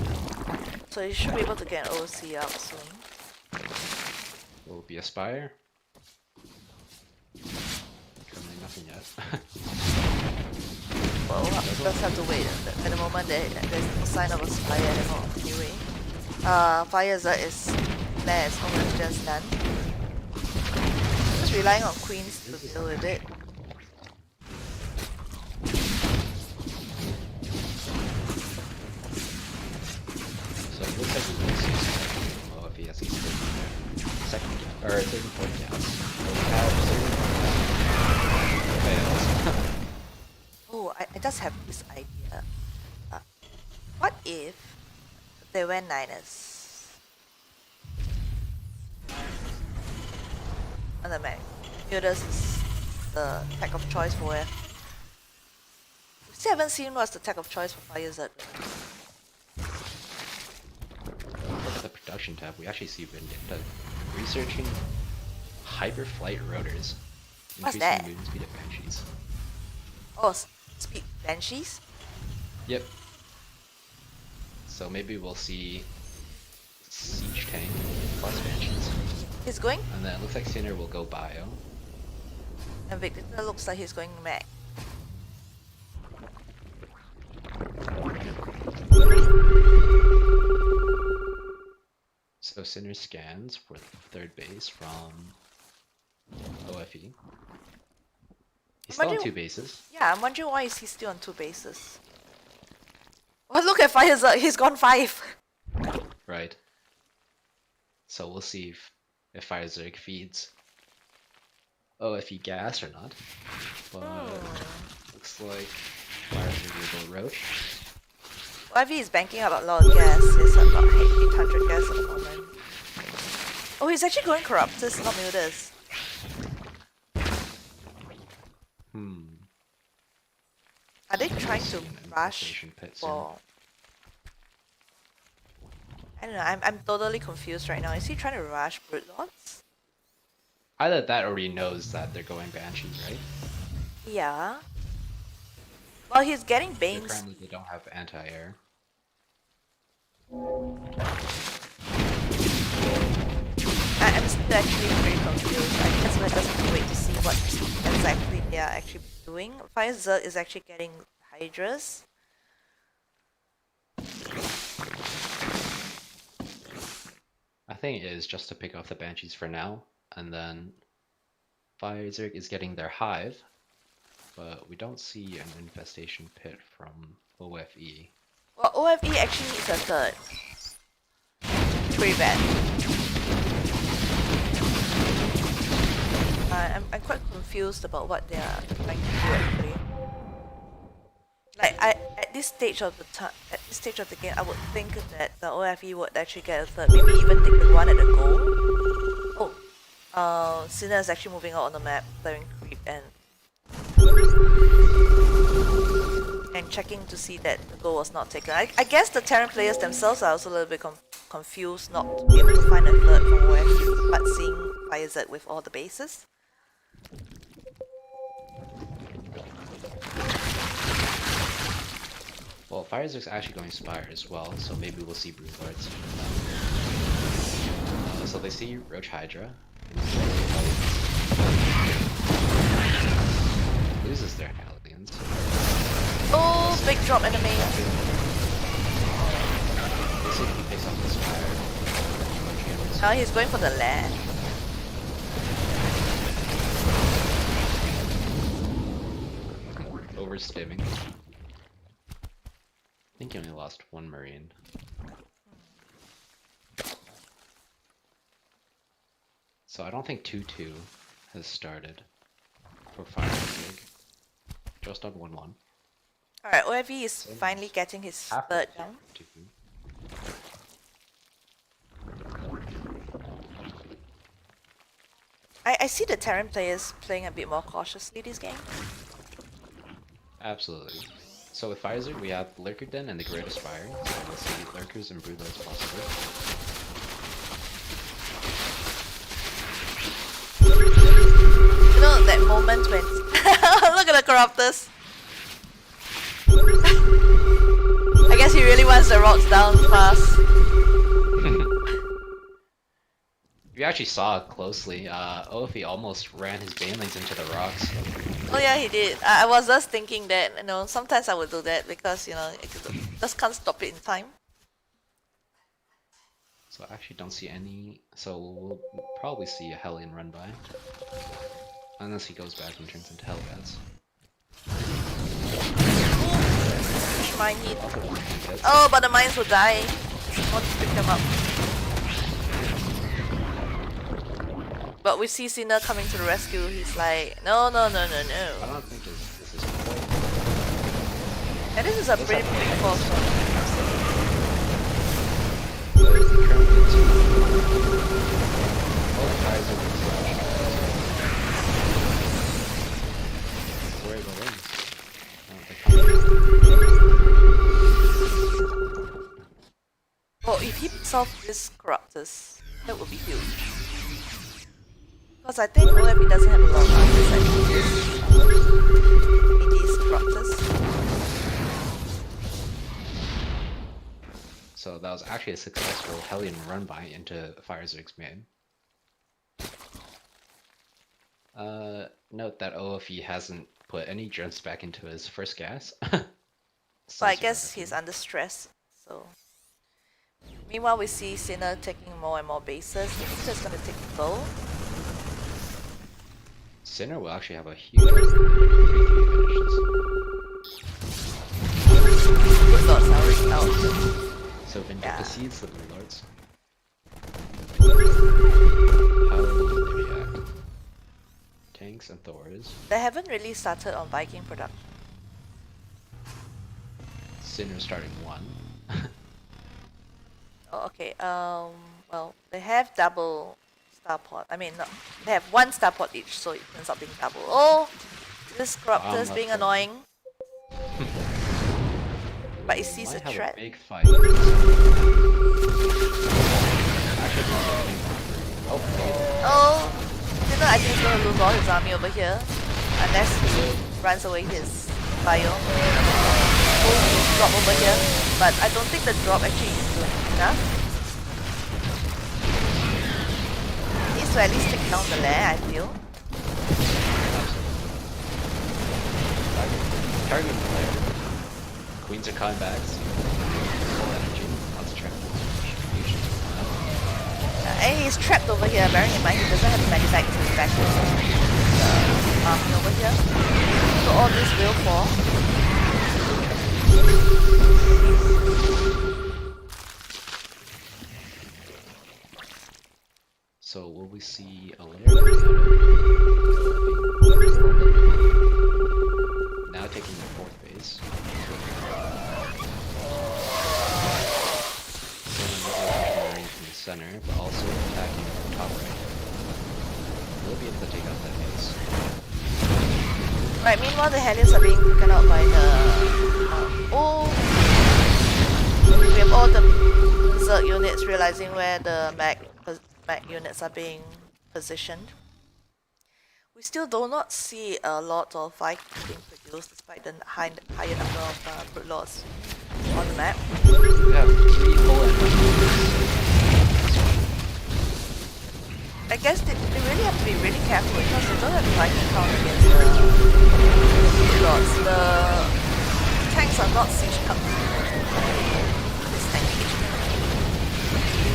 So you should be able to get an OC out soon. Will it be a Spire? Currently nothing yet. Well, we'll just have to wait. At the moment, there's no sign of a Spire anymore. Anyway, Fire Zerg is Lair is almost just done. Just relying on Queens to deal with it. So it looks like we will see some OFE as he's taking there. Second, or third and fourth gas. So we have fails. Oh, I just have this idea. What if they went Niners? On the map. Mutas is the tech of choice for it. We still haven't seen what's the tech of choice for Fire Zerg. Look at the production tab. We actually see Vindicta researching hyperflight rotors, What's increasing that? movement speed of Banshees. Oh, speed Banshees? Yep. So maybe we'll see Siege Tank plus Banshees. He's going, And then it looks like Sinner will go Bio. and Victor looks like he's going Mac. So Sinner scans for the third base from OFE. He's still on Imagine- 2 bases. Yeah, I'm wondering why is he still on 2 bases. Oh, look at Fire Zerg, he's gone 5. Right. So we'll see if Fire Zerg feeds OFE gas or not. But looks like Fire Zerg will go Roach. YV is banking up a lot of gas. He's about 800 gas at the moment. Oh, he's actually going Corruptus, not Mutas. Are they trying to rush Infestation pit soon. for... I don't know, I'm totally confused right now. Is he trying to rush Broodlords? Either that or he knows that they're going Banshees, right? Yeah. Well, he's getting So Banes. currently they don't have anti-air. I'm I'm still actually very confused. I guess we're just have to wait to see what exactly they are actually doing. Fire Zerg is actually getting Hydras. I think it is just to pick off the Banshees for now, and then Fire Zerg is getting their Hive, but we don't see an Infestation Pit from OFE. Well, OFE actually needs a third. Pretty bad. I'm quite confused about what they are trying to do actually. Like at this stage of the game, I would think that the OFE would actually get a third, maybe even take the one at a go. Oh, Sinner is actually moving out on the map, clearing creep and checking to see that the goal was not taken. I guess the Terran players themselves are also a little bit confused, not able to find a third from OFE, but seeing Fire Z with all the bases. Well, Fire Zerg's actually going Spire as well, so maybe we'll see Brood Lords. So they see Roach Hydra. Loses their Hellions. Oh, big drop in the main. They see he picks up the Spire. Now he's going for the land. Overstimming. I think he only lost one Marine. So I don't think 2-2 has started for Fire Zerg. Just on 1-1. Alright, OFE is finally getting his third down. 2-2. I see the Terran players playing a bit more cautiously this game. Absolutely. So with Fire Zerg, we have Lurker Den and the Great Aspire. So we'll see Lurkers and Broodlords possibly. You know that moment when look at the Corruptors. I guess he really wants the rocks down fast. If you actually saw it closely, OFE almost ran his Banelings into the rocks. Oh yeah, he did. I was just thinking that, you know, sometimes I would do that because, you know, just can't stop it in time. So I actually don't see any, so we'll probably see a Hellion run by. Unless he goes back and turns into Hellbats. Mine hit. Oh, but the mines will die. I want to pick them up. But we see Sinner coming to the rescue. He's like, no, no, no, no, I no. don't think this is quite. And this is a pretty big force. Well, if he picks off this Corruptors, that would be huge. Because I think OFE doesn't have a lot of armies in these Corruptors. So that was actually a successful Hellion run by into Fire Zerg's main. Note that OFE hasn't put any gens back into his first gas. So I guess he's under stress. So meanwhile, we see Sinner taking more and more bases. He's just gonna take the goal. Sinner will actually have a huge 3-3 finishes. Good lords are out. So Vindicta Yeah. sees the Blue Lords. How will they react? Tanks and Thors. They haven't really started on Viking production. Sinner starting 1. Oh, okay. Well, they have double starport. I mean, no, they have one starport each, so it ends up being double. Oh, this Corruptor is being annoying. But it sees a Might have threat. a big fight. Oh, Sinner, I think he's gonna lose all his army over here. Unless he runs away his bio. Oh, drop over here. But I don't think the drop actually is doing enough. He's to at least take down the lair, I feel. Target the player. Queens are coming back. Full energy. Lots of trap distributions. And he's trapped over here, bearing in mind he doesn't have medivac to evacuate the army over here. So all this will fall. So will we see a layer? Now taking the 4th base. From the center, but also attacking the top right. We'll be able to take out that base. Right, meanwhile the Hellions are being taken out by the... we have all the Zerg units realizing where the mag units are being positioned. We still do not see a lot of Vikings being produced despite the higher number of Brood Lords on the map. We have 3 full I guess they really have to be really careful because they don't have the Viking count against the Brood Lords. The tanks are not siege cup. This tank.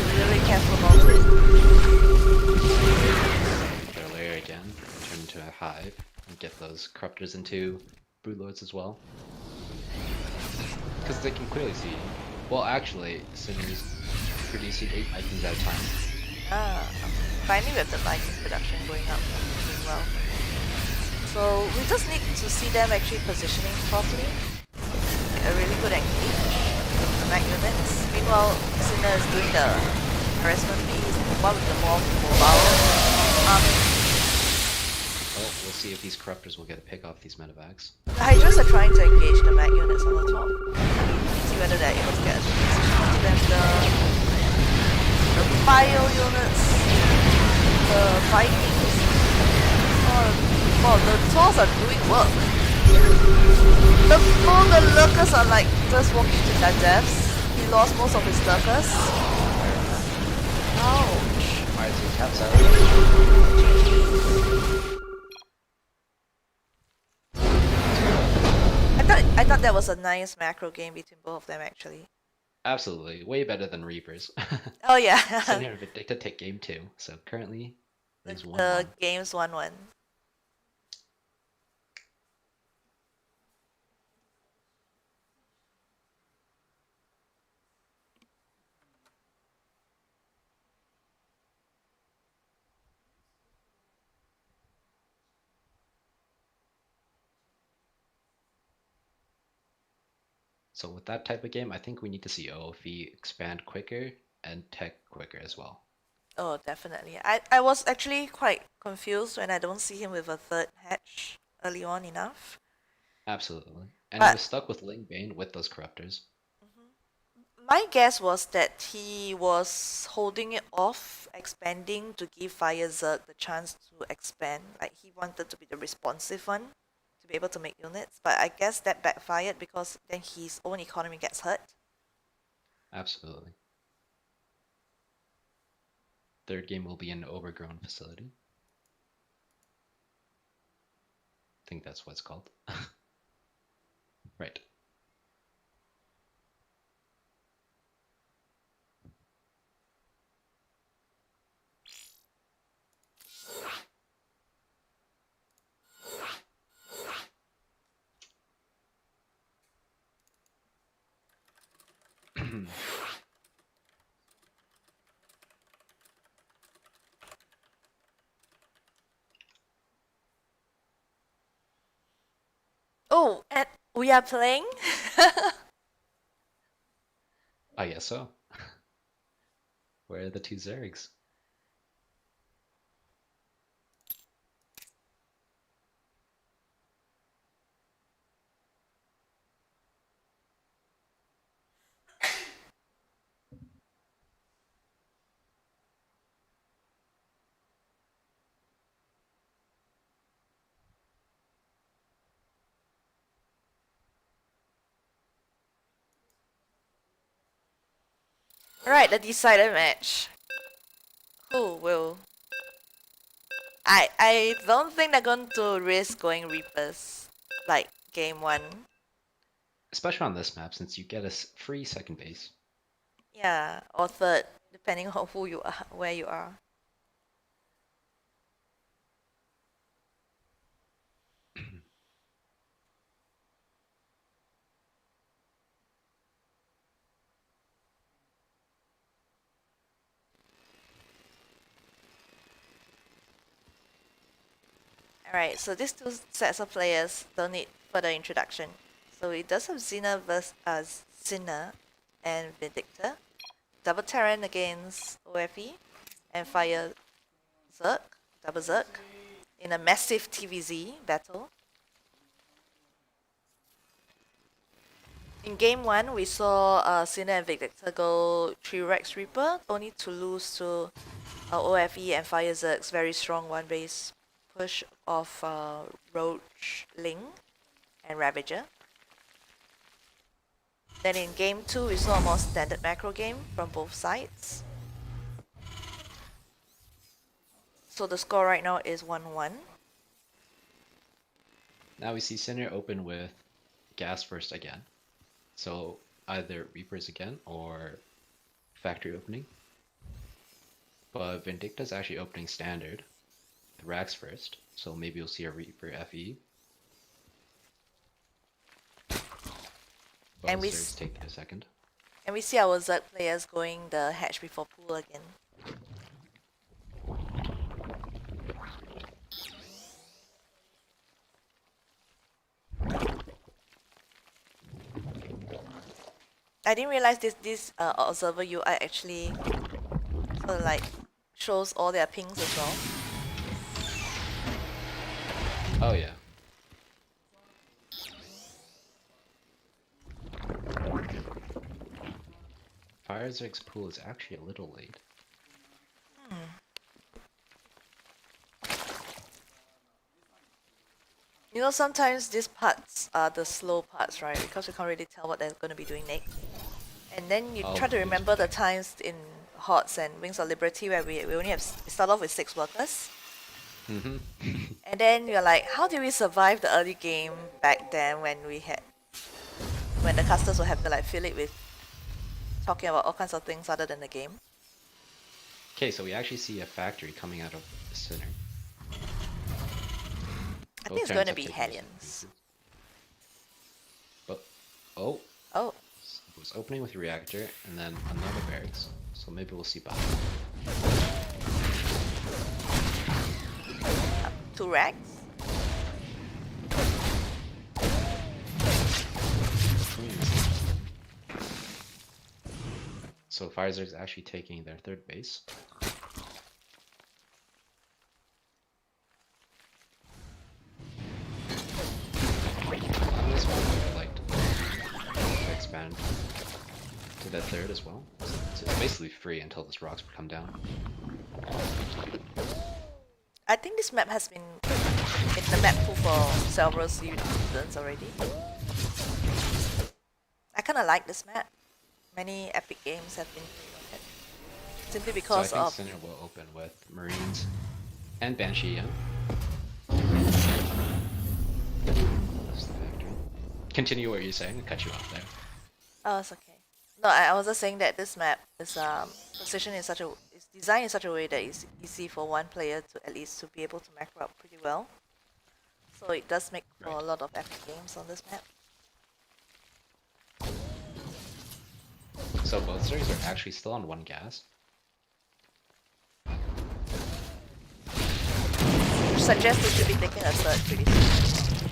Be really careful about it. Their layer again, turn into a hive, and get those corruptors into broodlords as well. Because they can clearly see. Well, actually, Sinner's producing 8 Vikings at a time. Finally with the Viking production going up, doing well. So we just need to see them actually positioning properly. A really good engage with the mag units. Meanwhile, Sinner is doing the harassment bees, one with the more mobile army. Well, we'll see if these corruptors will get a pick off these medevacs. The Hydras are trying to engage the mag units on the top. See whether they're able to get a position on them. The fire units, the Vikings, the trolls are doing work. All the lurkers are like just walking to their deaths. He lost most of his lurkers. Ouch. Alright, so taps out. I thought that was a nice macro game between both of them actually. Absolutely, way better than Reapers. Oh yeah. Sinner and Vindicta take game 2, so currently it's 1-1. The game's 1-1. So with that type of game, I think we need to see OFE expand quicker and tech quicker as well. Oh, definitely. I was actually quite confused when I don't see him with a third hatch early on enough. Absolutely. And But- he was stuck with Ling Bane with those corruptors. My guess was that he was holding it off, expanding to give Fire Zerg the chance to expand. Like he wanted to be the responsive one, to be able to make units. But I guess that backfired because then his own economy gets hurt. Absolutely. Third game will be an overgrown facility. I think that's what it's called. Right. Oh, and we are playing? I guess so. Where are the 2 Zergs? Right, the decided match. Who will I don't think they're going to risk going Reapers like game 1. Especially on this map, since you get a free second base. Yeah, or third, depending on who you are, where you are. Alright, so these two sets of players don't need further introduction. So it does have Xena versus Xena and Vindictor. Double Terran against OFE and Fire Zerg, double Zerg, in a massive TVZ battle. In game 1, we saw Xena and Vindictor go 3 Rex Reaper, only to lose to OFE and Fire Zerg's very strong one base push of Roach Ling and Ravager. Then in game 2, we saw a more standard macro game from both sides. So the score right now is 1-1. Now we see Sinner open with gas first again. So either Reapers again or factory opening. But Vindicta's actually opening standard. The Rags first, so maybe you'll see a Reaper FE. And we Zerg's taking a second. And we see our Zerg players going the hatch before pool again. I didn't realize this observer UI actually sort of like shows all their pings as well. Oh yeah. Fire Zerg's pool is actually a little late. You know, sometimes these parts are the slow parts, right? Because we can't really tell what they're going to be doing next. And then you try to remember the times in HOTS and Wings of Liberty where we only have, we start off with 6 workers. Mm-hmm. And then you're like, how did we survive the early game back then when the casters would have to like fill it with talking about all kinds of things other than the game. Okay, so we actually see a factory coming out of the center. I think it's going to be Hellions. But, oh, Oh, it was opening with reactor and then another barracks. So maybe we'll see Bob. 2 rags. So Pfizer is actually taking their third base. This one I would like to expand to that third as well. So it's basically free until this rocks come down. I think this map has been in the map pool for several seasons already. I kind of like this map. Many epic games have been played on it. Simply because so I think of... Center will open with Marines and Banshee, yeah? That's the factory. Continue what you're saying, I cut you off there. Oh, it's okay. No, I was just saying that this map is positioned in such a... It's designed in such a way that it's easy for one player to at least to be able to macro up pretty well. So it does make for a lot of epic games on this map. So both series are actually still on 1 gas. Which suggests we should be taking a third pretty soon.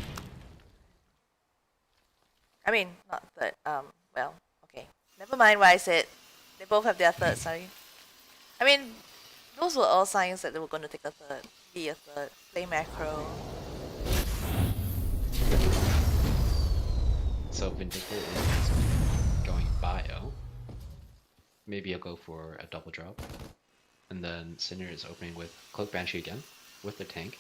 I mean, not third, well, okay. Never mind what I said. They both have their third, sorry. I mean, those were all signs that they were going to take a third, be a third, play macro. So Vindictor is going bio. Maybe I'll go for a double drop. And then Sinner is opening with Cloak Banshee again, with the tank.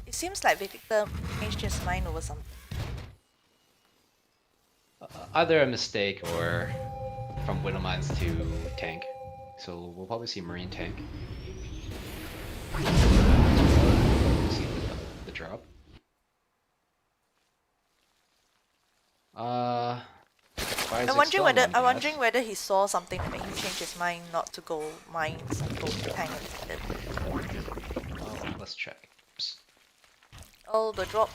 It seems like Victor changed his mind over something. Either a mistake or from Widow Mines to tank. So we'll probably see Marine tank. See the drop. I'm wondering whether he saw something to make him change his mind not to go mines and go tank instead. Oh, let's check. Oops. Oh, the drop.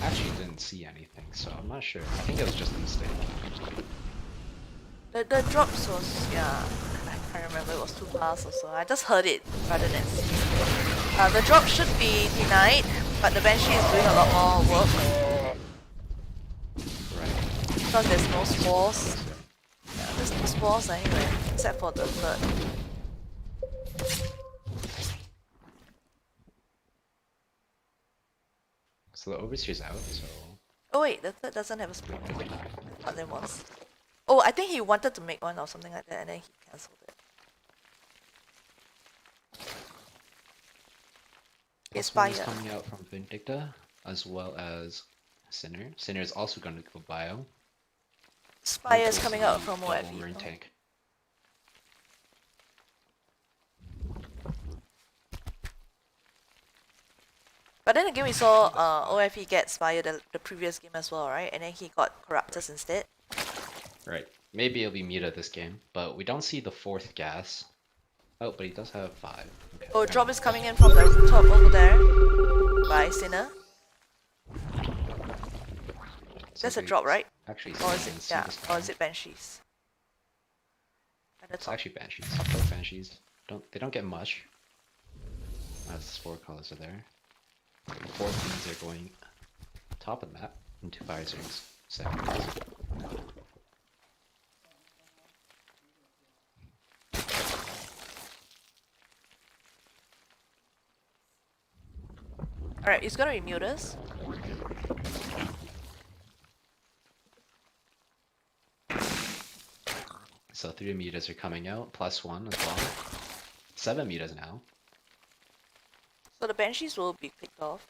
Actually didn't see anything, so I'm not sure. I think it was just a mistake. The drops was, yeah, I can't remember, it was too fast or so. I just heard it rather than see it. The drop should be denied, but the Banshee is doing a lot more work. Right. Because there's no spores. Yeah, there's no spores anyway, except for the third. So the Overseer's out, so... Oh wait, the third doesn't have a spring. I thought there was. Oh, I think he wanted to make one or something like that and then he cancelled it. This one is coming out from Vindicta, as well as Sinner. Sinner is also going to go bio. Spire is coming out from OFE. OFE. Tank. But then again, we saw OFE get Spire the previous game as well, right? And then he got Corruptus instead. Right. Maybe it'll be Muta this game, but we don't see the fourth gas. Oh, but he does have 5. Okay. Oh, drop is coming in from the top over there by Sinner. That's a drop, right? Actually, or is it, yeah, or is it Banshees? It's actually Banshees. Both Banshees. They don't get much. As the 4 colors are there. The 4 things are going top of the map into fire rings. Second. Alright, he's gonna remute us. So 3 mutas are coming out, +1 as well. 7 mutas now. So the Banshees will be picked off.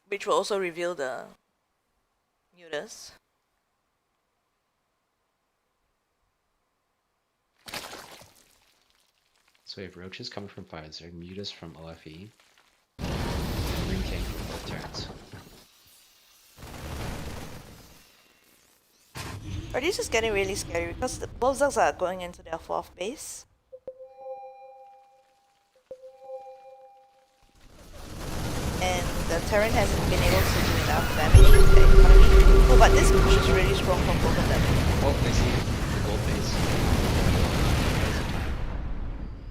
Which will also reveal the mutas. So we have Roaches coming from Pfizer, mutas from OFE. Green King from both turns. Or this is getting really scary because both Zugs are going into their 4th base. And the Terran hasn't been able to do enough damage to the economy. Oh, but this push is really strong from both of them. Oh, they see the gold base.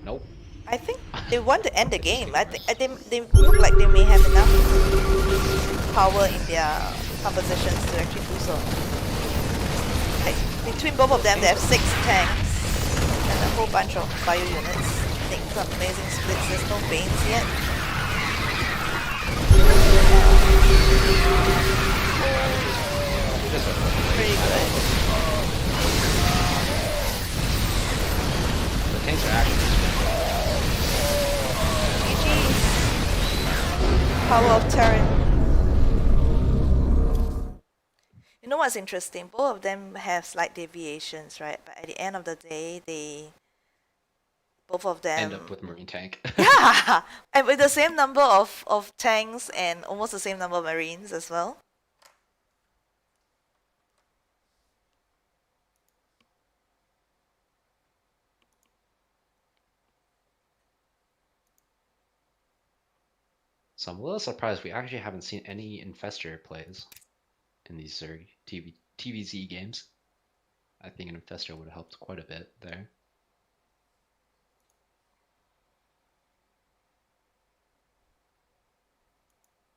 Nope. I think they want to end the game. I think they look like they may have enough power in their compositions to actually do so. Like, between both of them, they have 6 tanks and a whole bunch of bio units. I think some amazing splits. There's no Banes yet. Pretty good. The tanks are actually GG's. Power of Terran. You know what's interesting? Both of them have slight deviations, right? But at the end of the day, both of them end up with Marine tank. yeah, and with the same number of tanks and almost the same number of Marines as well. So I'm a little surprised we actually haven't seen any Infestor plays in these Zerg TVZ games. I think an Infestor would have helped quite a bit there.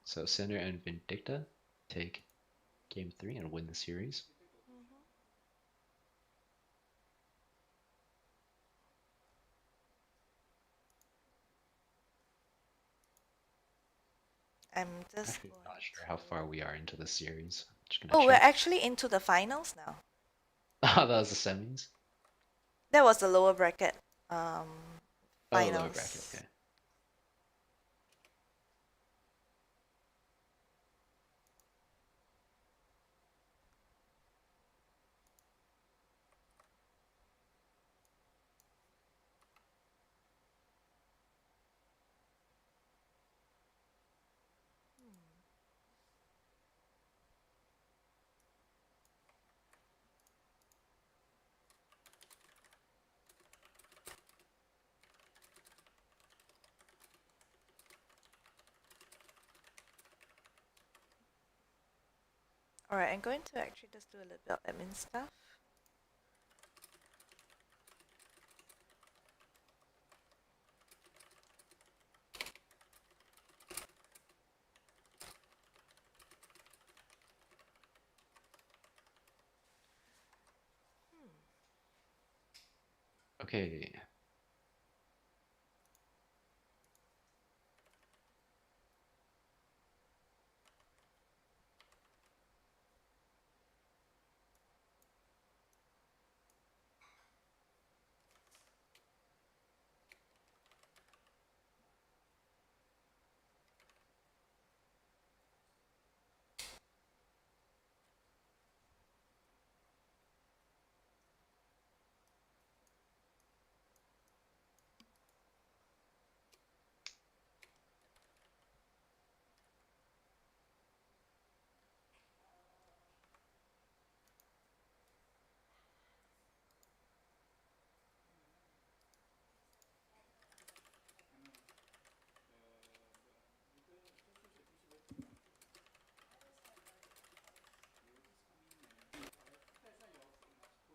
So Sinner and Vindicta take game 3 and win the series. I'm just Actually, not sure how far we are into the series. Oh, we're actually into the finals now. Oh, that was the semis? That was the lower bracket Oh, finals. lower bracket, okay. Alright, I'm going to actually just do a little bit of admin stuff. Okay.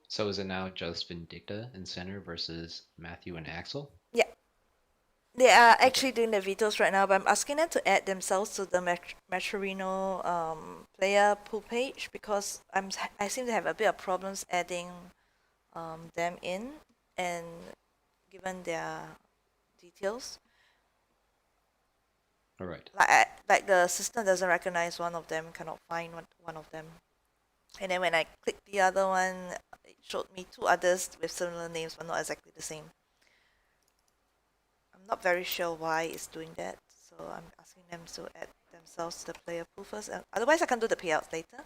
So is it now just Vindicta in center versus Matthew and Axel? Yeah, they are Okay. actually doing the vetoes right now, but I'm asking them to add themselves to the Maturino player pool page because I seem to have a bit of problems adding them in and given their details. All right. Like the system doesn't recognize one of them, cannot find one of them. And then when I clicked the other one, it showed me two others with similar names but not exactly the same. I'm not very sure why it's doing that, so I'm asking them to add themselves to the player pool first. Otherwise, I can do the payouts later.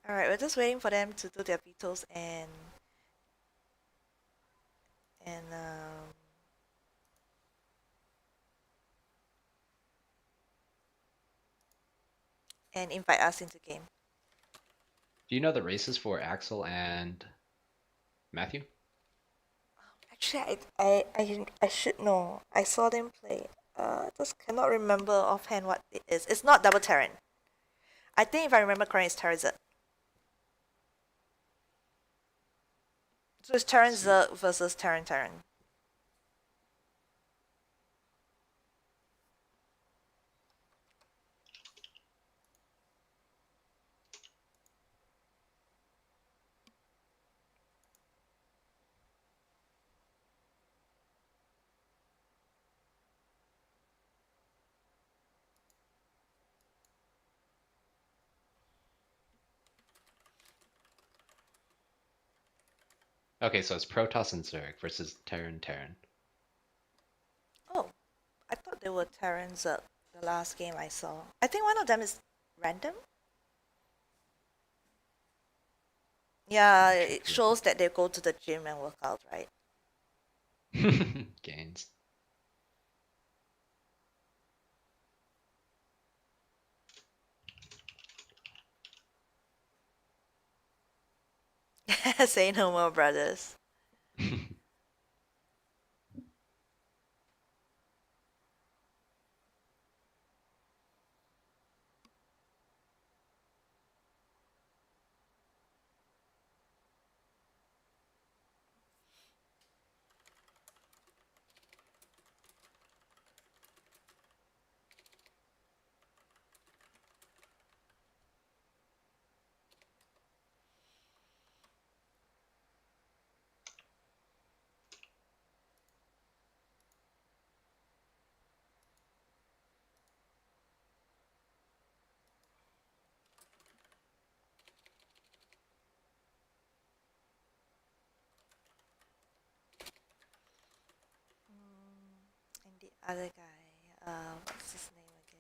All right, we're just waiting for them to do their vetoes and invite us into game. Do you know the races for Axel and Matthew? Actually, I should know. I saw them play. Just cannot remember offhand what it is. It's not double Terran. I think if I remember correctly, it's Terran Zerg. So it's Terran Let's see. Zerg versus Terran. Okay, so it's Protoss and Zerg versus Terran. Oh, I thought they were Terran Zerg the last game I saw. I think one of them is random. Yeah, Check it real shows quick. that they go to the gym and work out, right? Gains. Say no more, brothers. the other guy. What's his name again?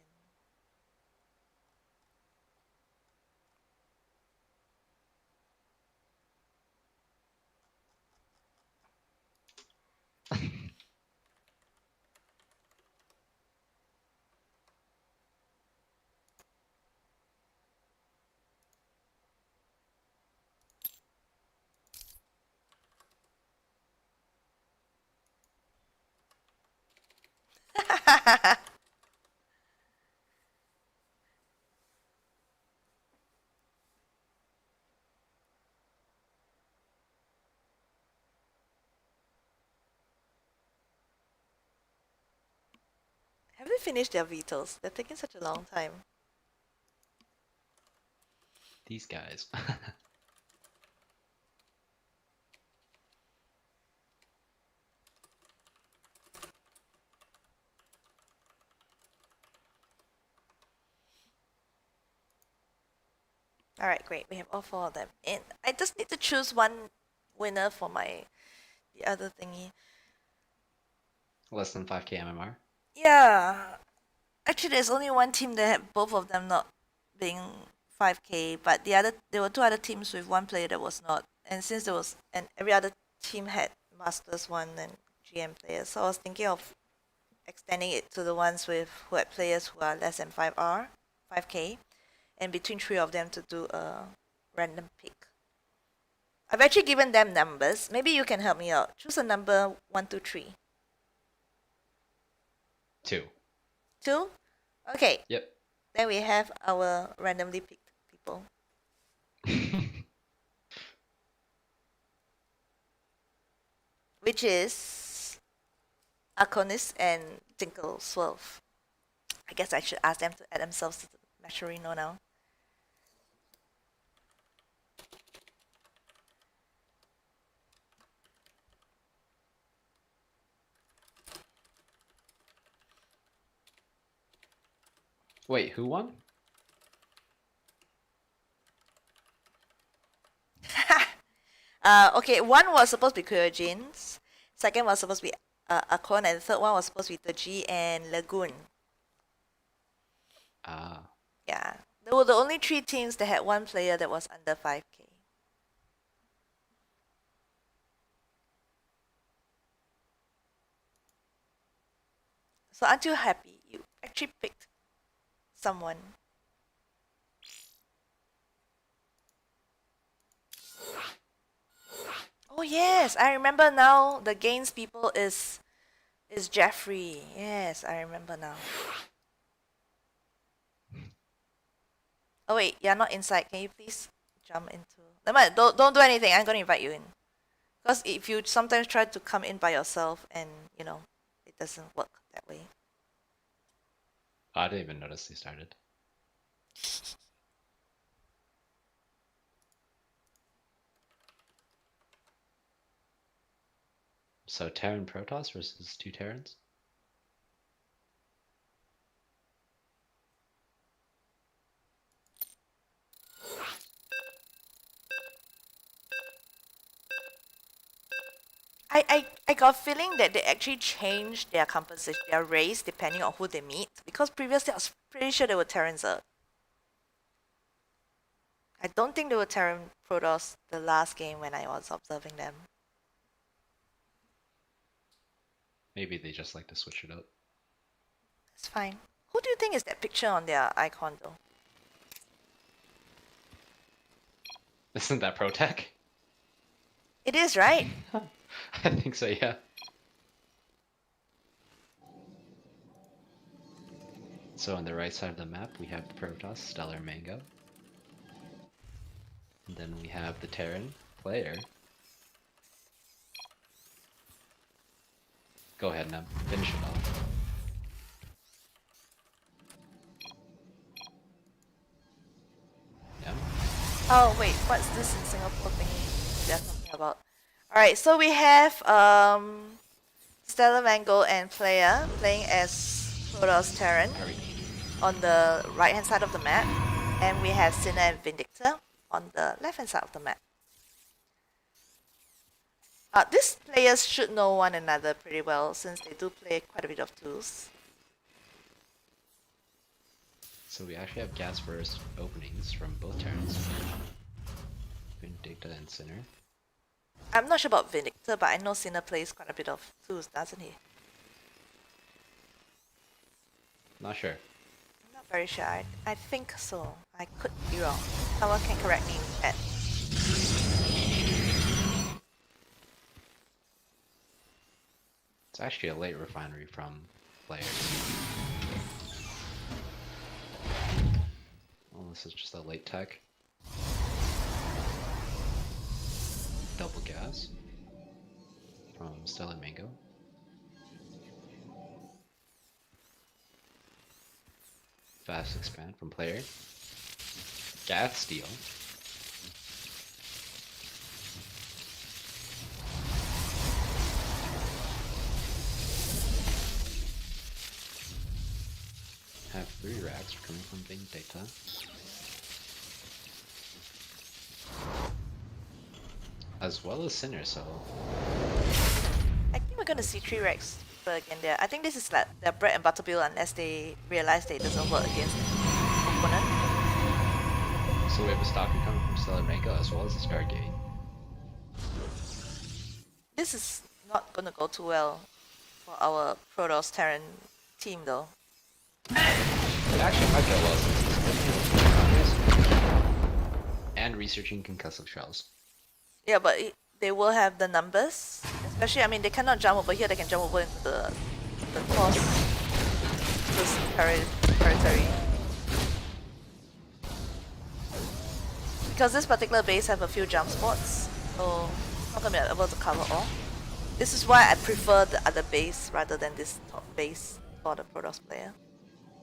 Have they finished their vetoes? They're taking such a long time. These guys. Alright, great. We have all four of them. And I just need to choose one winner for the other thingy. Less than 5k MMR. Yeah. Actually, there's only one team that had both of them not being 5k, but there were two other teams with one player that was not. And since every other team had Masters 1 and GM players, so I was thinking of extending it to the ones who had players who are less than 5k, and between three of them to do a random pick. I've actually given them numbers. Maybe you can help me out. Choose a number 1, 2, 3. 2. 2? Okay. Yep. Then we have our randomly picked people. Which is Akonis and Tinkle Swerve. I guess I should ask them to add themselves to the Mascherino now. Wait, who won? Okay, one was supposed to be Kyojin's, second was supposed to be Akon, and the third one was supposed to be Taji and Lagoon. Ah. Yeah, they were the only three teams that had one player that was under 5k. So aren't you happy? You actually picked someone. Oh yes, I remember now. The Gains people is Jeffrey. Yes, I remember now. Oh wait, you're not inside. Can you please jump into? Never mind, don't do anything. I'm gonna invite you in. Because if you sometimes try to come in by yourself and it doesn't work that way. I didn't even notice they started. So Terran Protoss versus 2 Terrans? I got a feeling that they actually changed their composition, their race, depending on who they meet. Because previously I was pretty sure they were Terran Zerg. I don't think they were Terran Protoss the last game when I was observing them. Maybe they just like to switch it up. It's fine. Who do you think is that picture on their icon though? Isn't that ProTech? It is, right? I think so, yeah. So on the right side of the map, we have the Protoss Stellar Mango. And then we have the Terran player. Go ahead now, finish it off. Yeah. Oh wait, what's this in Singapore thingy they're talking about? Alright, so we have Stellar Mango and player playing as Protoss Terran on the right hand side of the map, and we have Sinner and Vindictor on the left hand side of the map. These players should know one another pretty well since they do play quite a bit of tools. So we actually have gas burst openings from both turns. Vindicta and Sinner. I'm not sure about Vindictor, but I know Sinner plays quite a bit of tools, doesn't he? Not sure. I'm not very sure. I think so. I could be wrong. Someone can correct me in chat. It's actually a late refinery from players. Oh, this is just a late tech. Double gas from Stellar Mango. Fast expand from player. Gas steal. Have 3 racks coming from Vindicta. As well as Sinner, so I think we're gonna see 3 Rex people again there. I think this is like their bread and butter build unless they realize that it doesn't work against the opponent. so we have a Stalker coming from Stellar Mango as well as a Stargate. This is not gonna go too well for our Protoss Terran team though. It actually might go well since it's and researching concussive shells. Yeah, but they will have the numbers. Especially, I mean, they cannot jump over here. They can jump over into the cross this territory. Because this particular base have a few jump spots, so not gonna be able to cover all. This is why I prefer the other base rather than this top base for the Protoss player.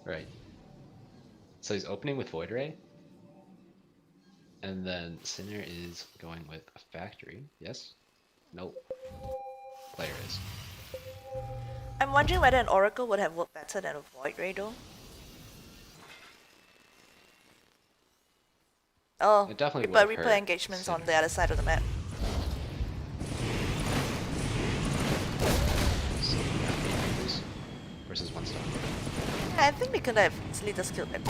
Right. So he's opening with Void Ray. And then Sinner is going with a factory. Yes? Nope. Player is. I'm wondering whether an Oracle would have worked better than a Void Ray though. Oh, It definitely Reaper, would Reaper hurt engagements on the Sinner. other side of the map. So we have 8 members versus 1 star. Yeah, I think they could have easily just killed that.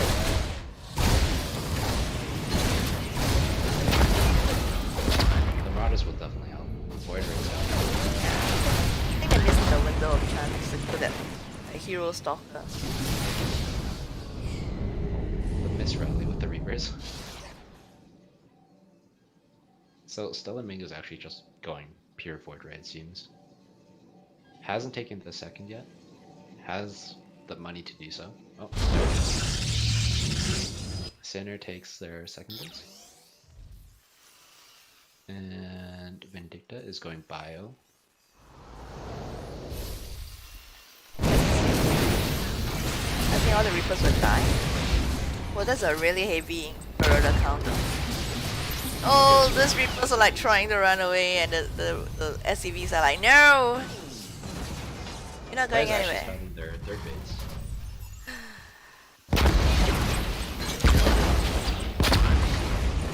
The Marauders will definitely help. Void Ray's out. I think I missed the window of chance to put that a hero stalker. The miss rally with the Reapers. So Stellar Mango is actually just going pure Void Ray, it seems. Hasn't taken the second yet. Has the money to do so. Oh. Sinner takes their second base. And Vindicta is going bio. I think all the Reapers will die. Well, that's a really heavy Marauder counter. Oh, these Reapers are like trying to run away and the SCVs are like, no! You're not going Players actually anywhere. starting their third base.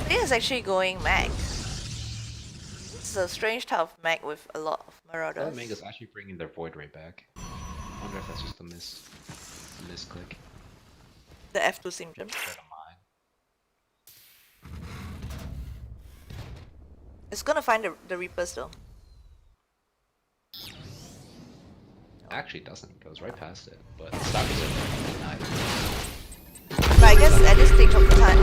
This is actually going mag. This is a strange type of mag with a lot of Stellar Marauders. Mango's actually bringing their Void Ray back. I wonder if that's just a misclick. The F2 syndrome. Never mind. It's gonna find the Reapers though. Actually doesn't, goes right past it. But the Stalkers are denied. But I guess at this stage of the time,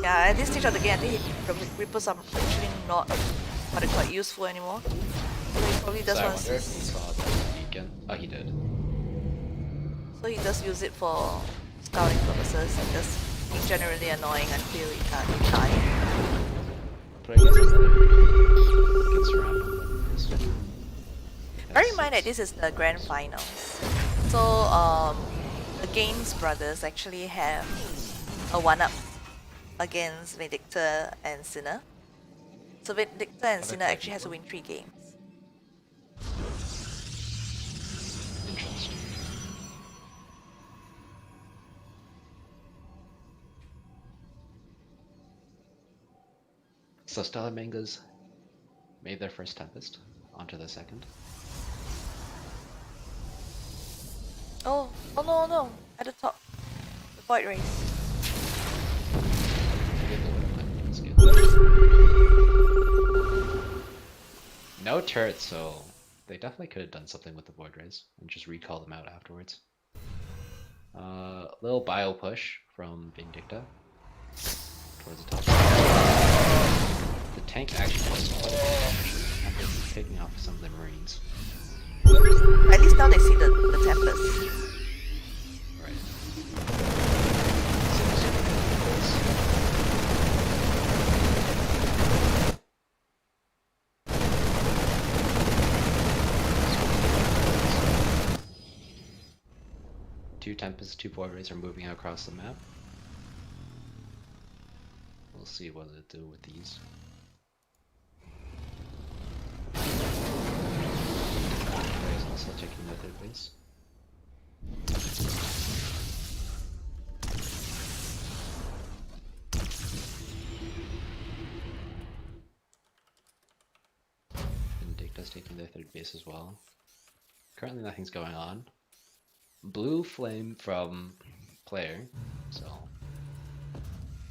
yeah, at this stage of the game, I think the Reapers are actually not what they call it, useful anymore. So he probably does So I want wonder if he saw that beacon. Oh, he did. so he does use it for scouting purposes and just being generally annoying until he can't die. But I guess it's gets around. Bear in mind that this is the grand finals. So the Games brothers actually have a 1-up against Vindicta and Sinner. So Vindicta and Sinner actually has to win 3 games. Interesting. So Stellar Mango's made their first Tempest. Onto the second. Oh, oh no, no. At the top. The Void Race. That's good. No turrets, so they definitely could have done something with the Void Rays and just recall them out afterwards. Little bio push from Vindicta towards the top. The tank actually does quite a bit of damage, and it's taking off some of the Marines. At least now they see the Tempest. Right. Two Tempests, two Void Rays are moving across the map. We'll see what they do with these. Is also taking the third base. Vindicta's taking their third base as well. Currently nothing's going on. Blue flame from player, so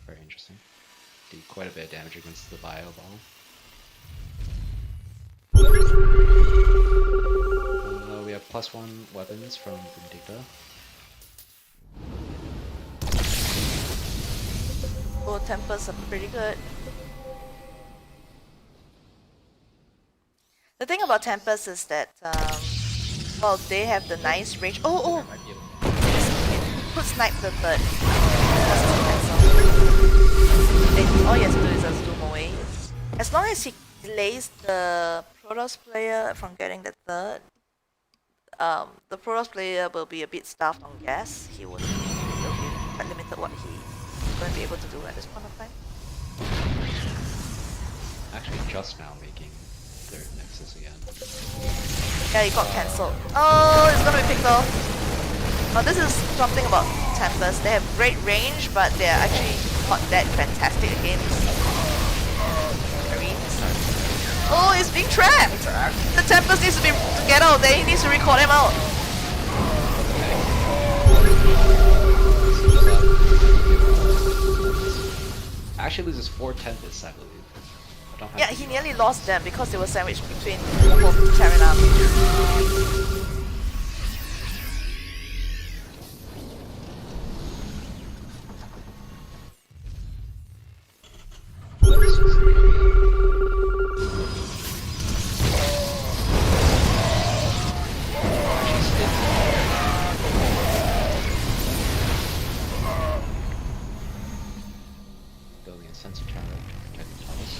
very interesting. Do quite a bit of damage against the bio ball. We have +1 weapons from Vindicta. Both Tempests are pretty good. The thing about Tempest is that, well, they have the nice range. Oh, oh! Could snipe the third. All he has to do is just zoom away. As long as he delays the Protoss player from getting the third, the Protoss player will be a bit starved on gas. He'll be quite limited what he's going to be able to do at this point of time. Actually, just now making their Nexus again. Yeah, it got cancelled. Oh, it's gonna be picked off. Now this is something about Tempest. They have great range, but they're actually not that fantastic against Marines. Oh, he's being trapped! The Tempest needs to get out there. He needs to recall him out. Actually loses 4 Tempests, I believe. I don't have Yeah, he nearly lost them because they were sandwiched between both Terran armies. Building a sensor tower to protect the tunnels.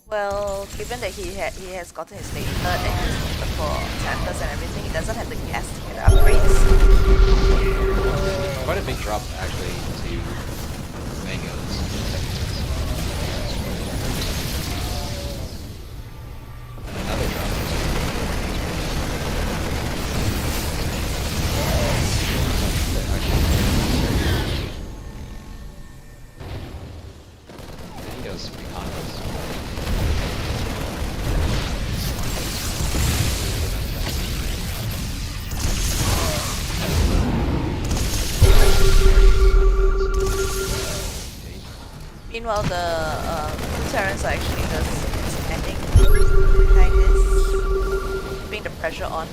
Well, given that he has gotten his late third and he's looking for Tempest and everything, he doesn't have the gas to get upgrades. Quite a big drop actually to Mango's. Another drop. Mango's recombos. Meanwhile, the Terrans are actually just standing behind this, keeping the pressure on.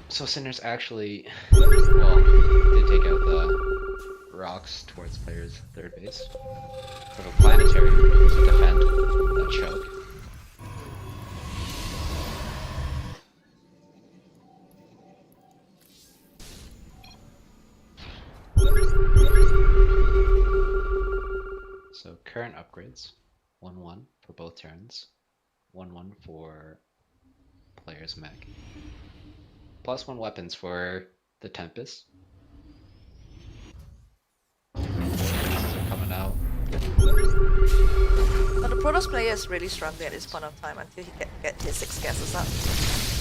So Sinner's actually, well, they take out the rocks towards player's third base. Have a planetary to defend that choke. So current upgrades, 1-1 for both turns, 1-1 for player's mech. +1 weapons for the Tempest. Are coming But the Protoss player is really struggling at this point of time until he get his 6 gases up.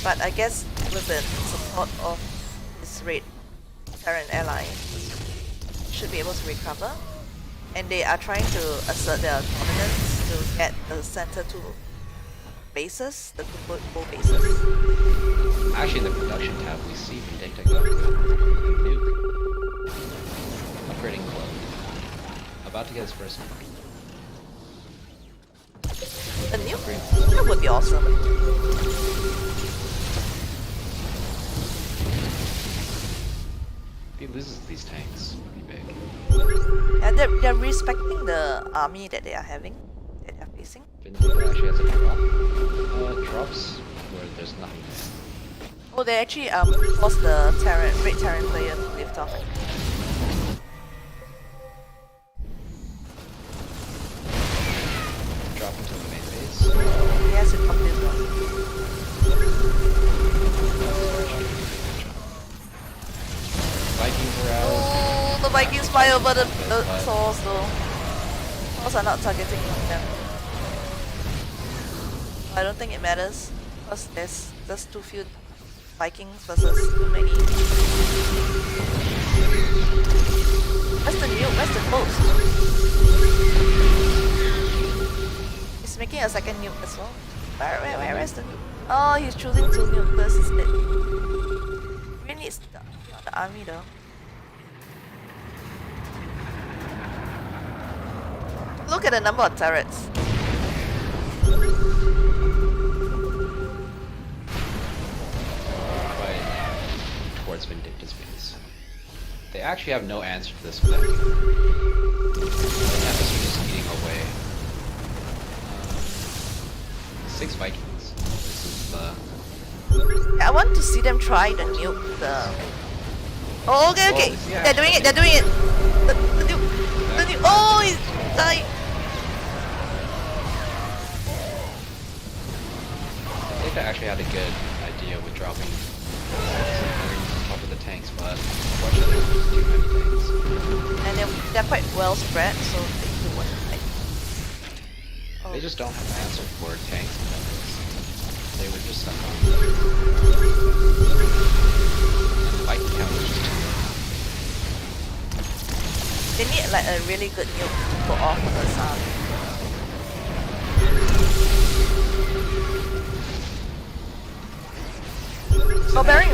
But I guess with the support of his Red Terran ally, he should be able to recover. And they are trying to assert their dominance to get the center 2 bases, the 2 full bases. Actually, in the production tab, we see Vindicta got a nuke. Upgrading Clone. About to get his first nuke. A nuke? That would be awesome. If he loses these tanks, it'd be big. Yeah, they're respecting the army that they are having, that they're facing. Vindicta actually has a drop. Drops where there's nothing there. Oh, they actually forced the Red Terran player to lift off. Drop into the main base. Yes, it probably will. Vikings are out. Oh, the Vikings fly over the Souls though. Souls are not targeting them. I don't think it matters because there's just too few Vikings versus too many. Where's the nuke? Where's the coast? He's making a second nuke as well. Where is the nuke? Oh, he's choosing to nuke this instead. Really needs the army though. Look at the number of turrets. Right towards Vindicta's base. They actually have no answer to this mech. The Tempest are just eating away. 6 Vikings. This is the... Yeah, I want to see them try the nuke. Oh, okay, okay. Oh, yeah. They're doing it. They're doing it. The nuke. The nuke. Oh, he's dying. Vindicta actually had a good idea with dropping on top of the tanks, but unfortunately there's too many tanks. And they're quite well spread, so they do what like. Oh. They just don't have an answer for tanks and Tempest. They were just stuck on. And the Viking count was just too low. They need like a really good nuke to go off on this army. Oh, bearing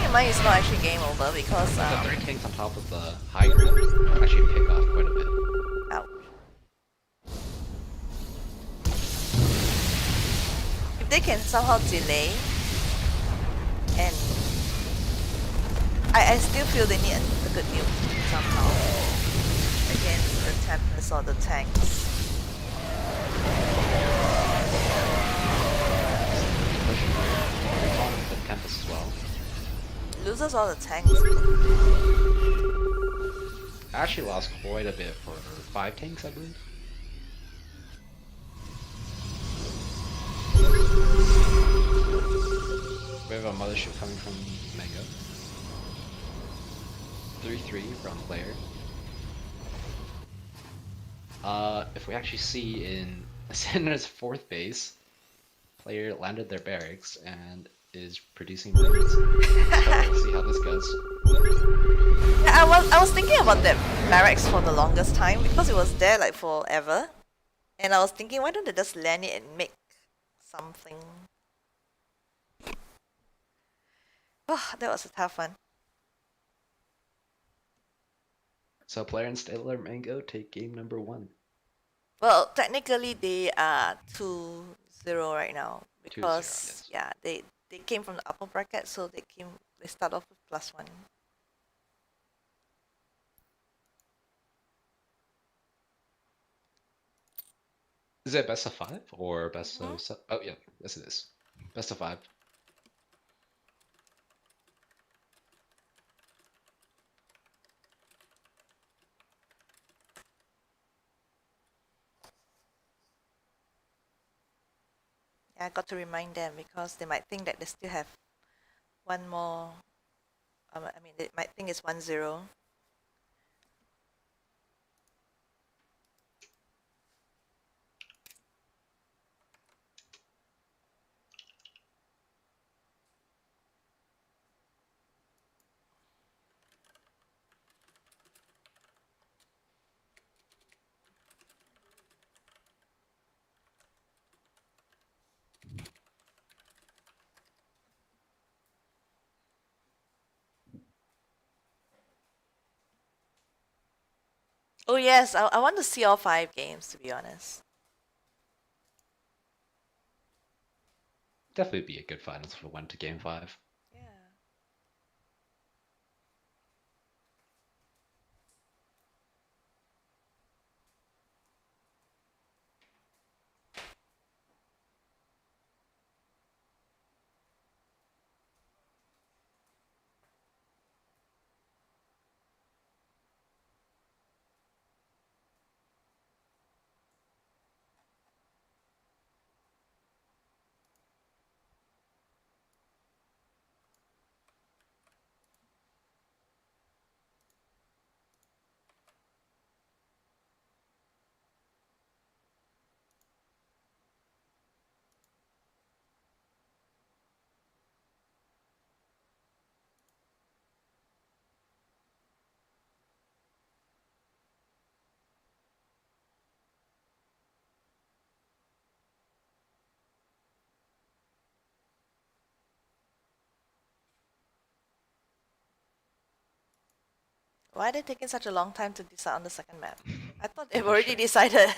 in mind it's not actually game over because The 3 tanks on top of the high ground actually pick off quite a bit. ouch. If they can somehow delay and I still feel they need a good nuke somehow against the Tempest or the tanks. Pushing they're calling the Tempest as well. Loses all the tanks. Actually lost quite a bit for 5 tanks, I believe. We have a mothership coming from Mango. 3-3 from player. If we actually see in Sinner's 4th base, player landed their barracks and is producing marines. So we'll see how this goes. Yeah, I was thinking about that barracks for the longest time because it was there like forever. And I was thinking, why don't they just land it and make something? Oh, that was a tough one. So player and Stellar Mango take game number 1. Well, technically they are 2-0 right now 2-0, because yes. yeah, they came from the upper bracket, so they start off with +1. Is it best of 5 or best of 7? Oh yeah, yes it is. Best of 5. Yeah, I got to remind them because they might think that they still have one more. I mean, they might think it's 1-0. Oh yes, I want to see all 5 games, to be honest. Definitely be a good finals if we went to game 5. Yeah. Why are they taking such a long time to decide on the second map? I thought they've Not already sure. decided.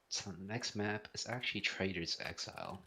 So the next map is actually Trader's Exile.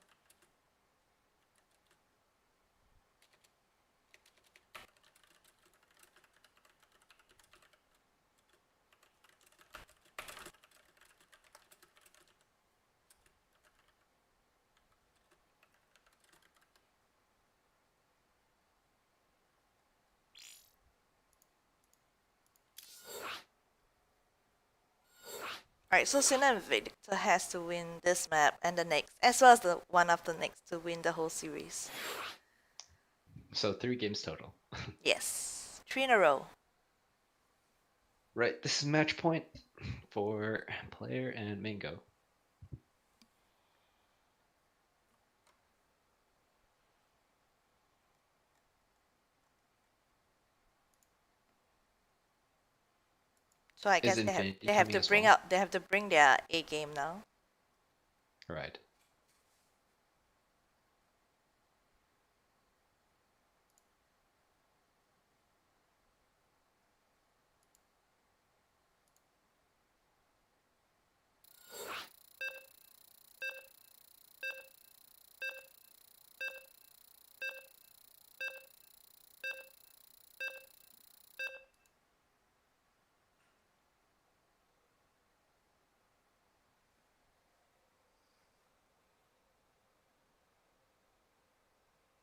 Alright, so Sinner and Victor has to win this map and the next, as well as the one after next to win the whole series. So 3 games total. Yes, 3 in a row. Right, this is match point for player and Mango. So I Is guess Infinity they have coming to as bring well? out they have to bring their A game now. Right.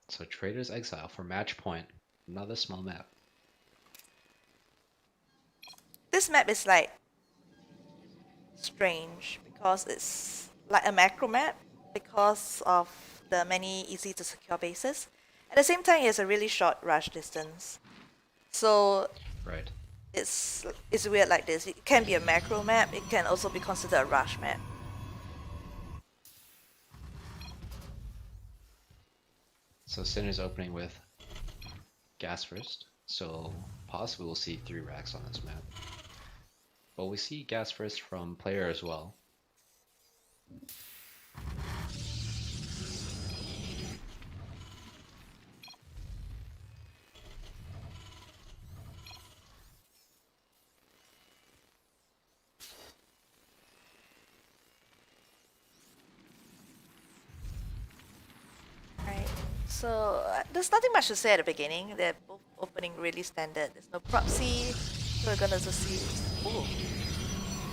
So Trader's Exile for match point. Another small map. This map is like strange because it's like a macro map because of the many easy to secure bases. At the same time, it has a really short rush distance. So Right. it's weird like this. It can be a macro map. It can also be considered a rush map. So Sinner's opening with gas first. So possibly we'll see 3 racks on this map. But we see gas first from player as well. Right. So there's nothing much to say at the beginning. They're both opening really standard. There's no proxy. So we're gonna just see. Ooh.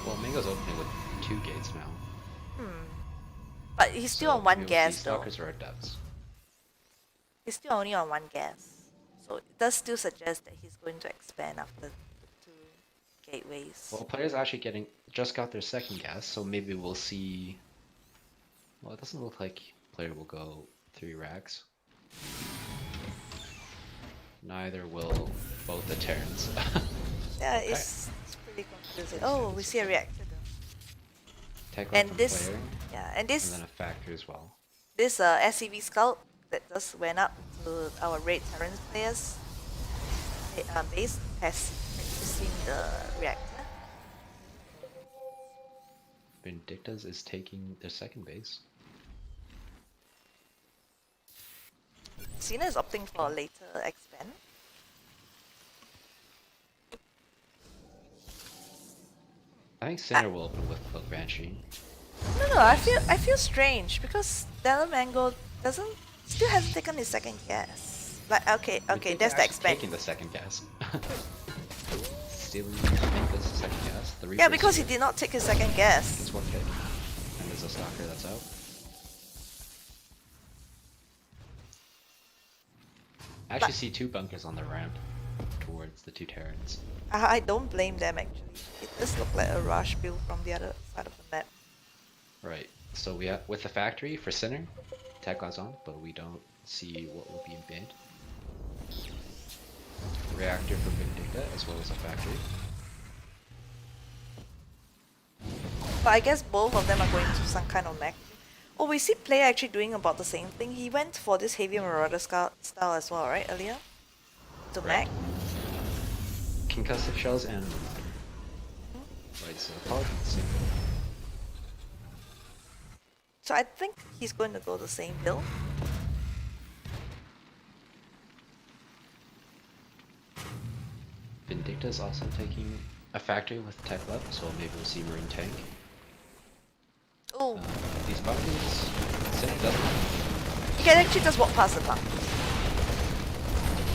Well, Mango's opening with 2 gates now. Hmm. But he's still So on one maybe we'll see gas though. Stalkers or Adepts. He's still only on one gas. So it does still suggest that he's going to expand after the 2 gateways. Well, players actually just got their second gas, so maybe we'll see. Well, it doesn't look like player will go 3 racks. Neither will both the Terrans. Yeah, Okay. it's pretty confusing. Oh, we see a reactor though. Tech And weapon this, player, yeah, and and this then a factory as well. this SCV scout that just went up to our raid Terrans players base has actually seen the reactor. Vindictas is taking their second base. Cena is opting for a later expand. I think Sinner will open with Cloak Banshee. No, I feel strange because Delamango doesn't still hasn't taken his second guess. Like okay, Vindicta that's the actually expand. taking the second gas. Stealing Vindicta's second gas. The Yeah, Reaper's because he here. did not take his second guess. Gets one hit. And there's a stalker that's out. I actually see two bunkers on the ramp towards the two Terrans. I don't blame them actually. It does look like a rush build from the other side of the map. Right. So we have with the factory for Sinner, tech glass on, but we don't see what will be made. Reactor for Vindicta as well as a factory. But I guess both of them are going to some kind of mech. Oh, we see player actually doing about the same thing. He went for this heavy marauder style as well, right? Earlier to Right. mech. Concussive shells and right, so probably the same. So I think he's going to go the same build. Vindicta is also taking a factory with tech left, so maybe we'll see Marine Tank. Oh, These bunkers, Sinner doesn't. he can actually just walk past the pump.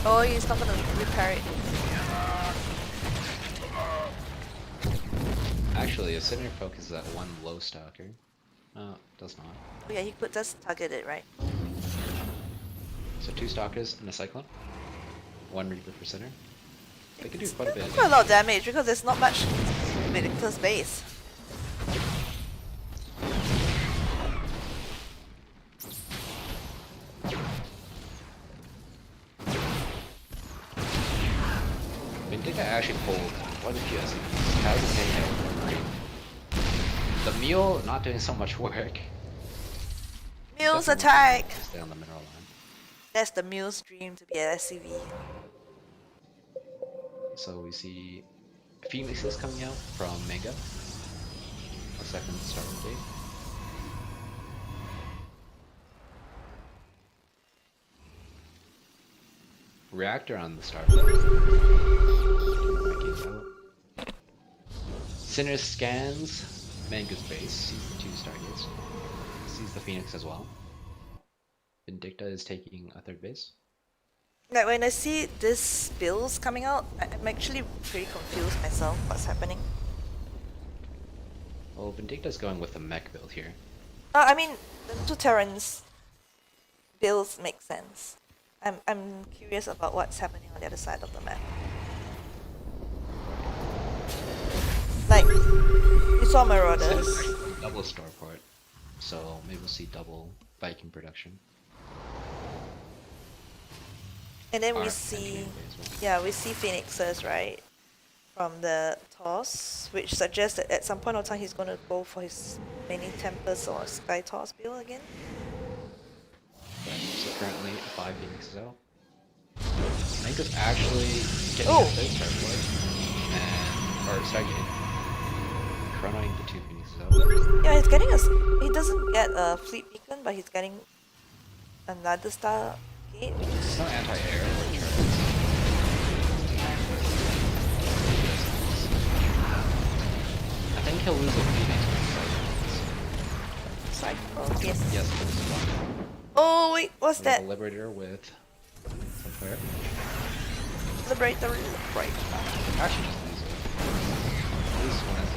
Oh, he's not gonna repair it. Actually, a Sinner focuses at one low stalker. No, does not. Oh yeah, he could just target it, right? So two stalkers and a cyclone. One Reaper for Sinner. They can do quite a bit. Quite a lot of damage because there's not much Vindicta's base. Vindicta actually pulled quite a few SCVs. Hasn't taken it Marine. The mule not doing so much work. Mule's Definitely attack! to stay on the mineral line. That's the mule's dream to be an SCV. So we see Phoenixes coming out from Mega. A second starting date. Reactor on the Starfleet. Sinner scans Manga's base, sees the two Stargates, sees the Phoenix as well. Vindicta is taking a third base. Like when I see these builds coming out, I'm actually pretty confused myself what's happening. Well, Vindicta's going with the mech build here. I mean, the two Terrans builds make sense. I'm curious about what's happening on the other side of the map. Like, we saw Marauders. Double starport, so maybe we'll see double Viking production. And then we Our see, engineering as well. yeah, we see Phoenixes, right? From the toss, which suggests that at some point of time he's going to go for his mini Tempest or Sky Toss build again. Right, so currently 5 Phoenixes out. Manga's actually getting Oh. a third starport. And, or Stargate. Chronoing the 2 Phoenixes out. Yeah, he's getting he doesn't get a fleet beacon, but he's getting another star gate, which is It's no anti-air or turrets. I think he'll lose a Phoenix with cycle. Yes. Yes, there's one. Oh wait, what's We have that? a Liberator with some fire. Liberator, right? Actually, just lose it. This one has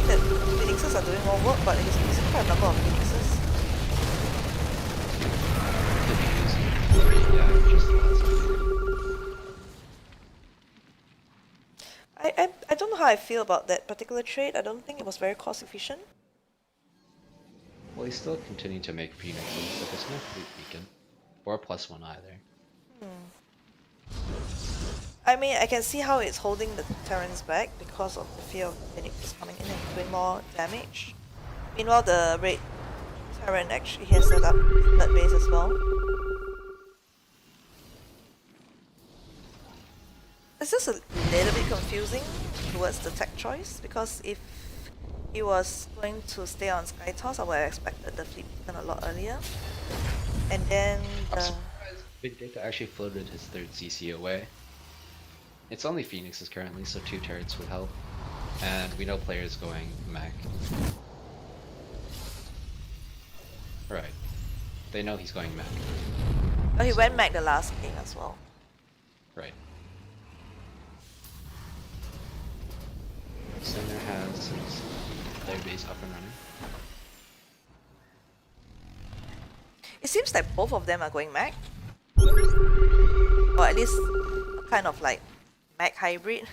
The Phoenixes are doing more work, but he's losing quite a number of Phoenixes. could be used. Yeah, just the last one. I don't know how I feel about that particular trade. I don't think it was very cost efficient. Well, he's still continuing to make Phoenixes, but there's no fleet beacon. Or +1 either. I mean, I can see how it's holding the Terrans back because of the fear of Phoenix is coming in and doing more damage. Meanwhile, the Red Terran actually has set up third base as well. It's just a little bit confusing towards the tech choice because if he was going to stay on Skytoss, I would have expected the fleet turn a lot earlier. And then I'm the... surprised Vindicta actually floated his third CC away. It's only Phoenixes currently, so 2 turrets would help. And we know players going mech. Right. They know he's going mech. Oh, he went back the last game as well. Right. Center has their base up and running. It seems like both of them are going mech. Or at least kind of like mech hybrid.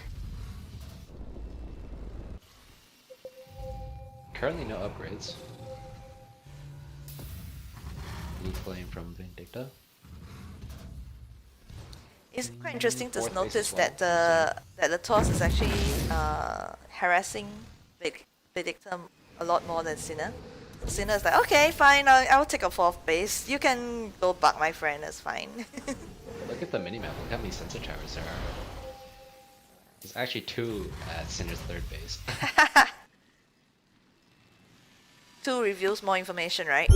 Currently no upgrades. Blue flame from Vindicta. It's quite interesting to Fourth base notice as well, that the toss is actually harassing Vindicta a lot more than Sinner. Sinner is like, okay, fine, I'll take a 4th base. You can go bug my friend, that's fine. Look at the minimap, look how many sensor towers there are. There's actually 2 at Sinner's third base. 2 reveals more information, right? I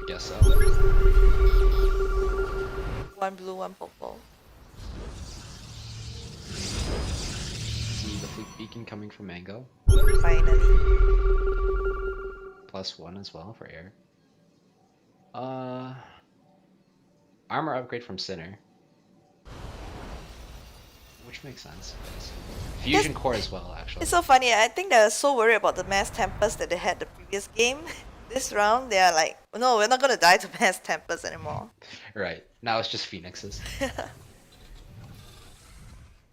guess so. 1 blue, 1 purple. See the fleet beacon coming from Mango. Finally. +1 as well for air. Armor upgrade from Sinner. Which makes sense, I guess. Fusion core as well, actually. It's so funny. I think they're so worried about the mass tempest that they had the previous game. This round, they are like, no, we're not going to die to mass tempest anymore. Right. Now it's just Phoenixes.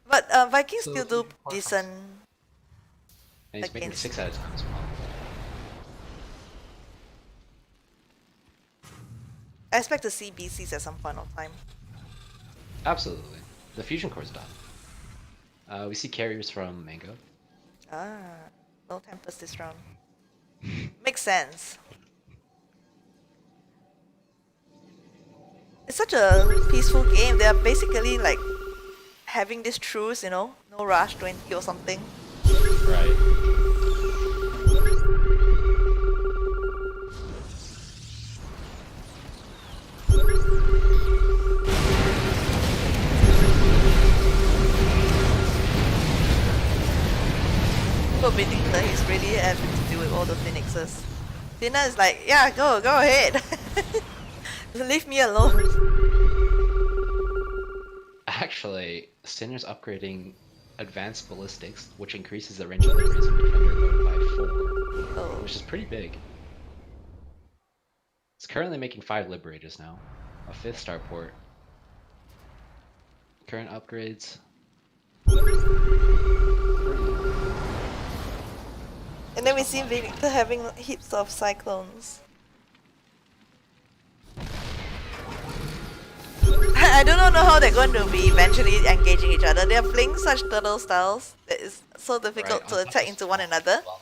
But Vikings So still do Core decent. And he's making Against- 6 at a time as well. I expect to see BCs at some point of time. Absolutely. The fusion core's done. We see carriers from Mango. Ah, no tempest this round. Makes sense. It's such a peaceful game. They are basically like having this truce, you know, no rush 20 or something. Right. So Vindicta, he's really having to deal with all the phoenixes. Tina is like, yeah, go ahead. Leave me alone. Actually, Sinner's upgrading advanced ballistics, which increases the range of the Prism Defender mode by 4, Oh, which is pretty big. It's currently making 5 Liberators now, a 5th starport. Current upgrades. and then we see Vindicta having heaps of cyclones. I do not know how they're going to be eventually engaging each other. They are playing such turtle styles that is so difficult Right, to on top attack of into one Swarm another. as well.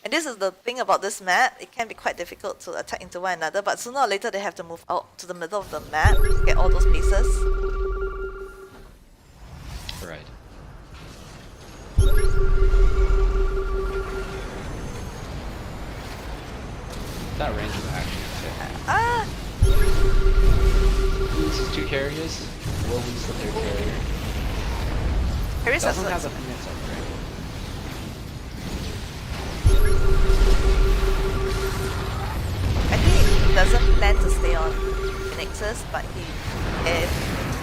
And this is the thing about this map, it can be quite difficult to attack into one another, but sooner or later they have to move out to the middle of the map to get all those pieces. Right. That range is actually sick. Ah! Loses 2 carriers, will lose the 3rd carrier. Harris has Doesn't have the some- Phoenix upgrade. I think he doesn't plan to stay on Phoenixes, but if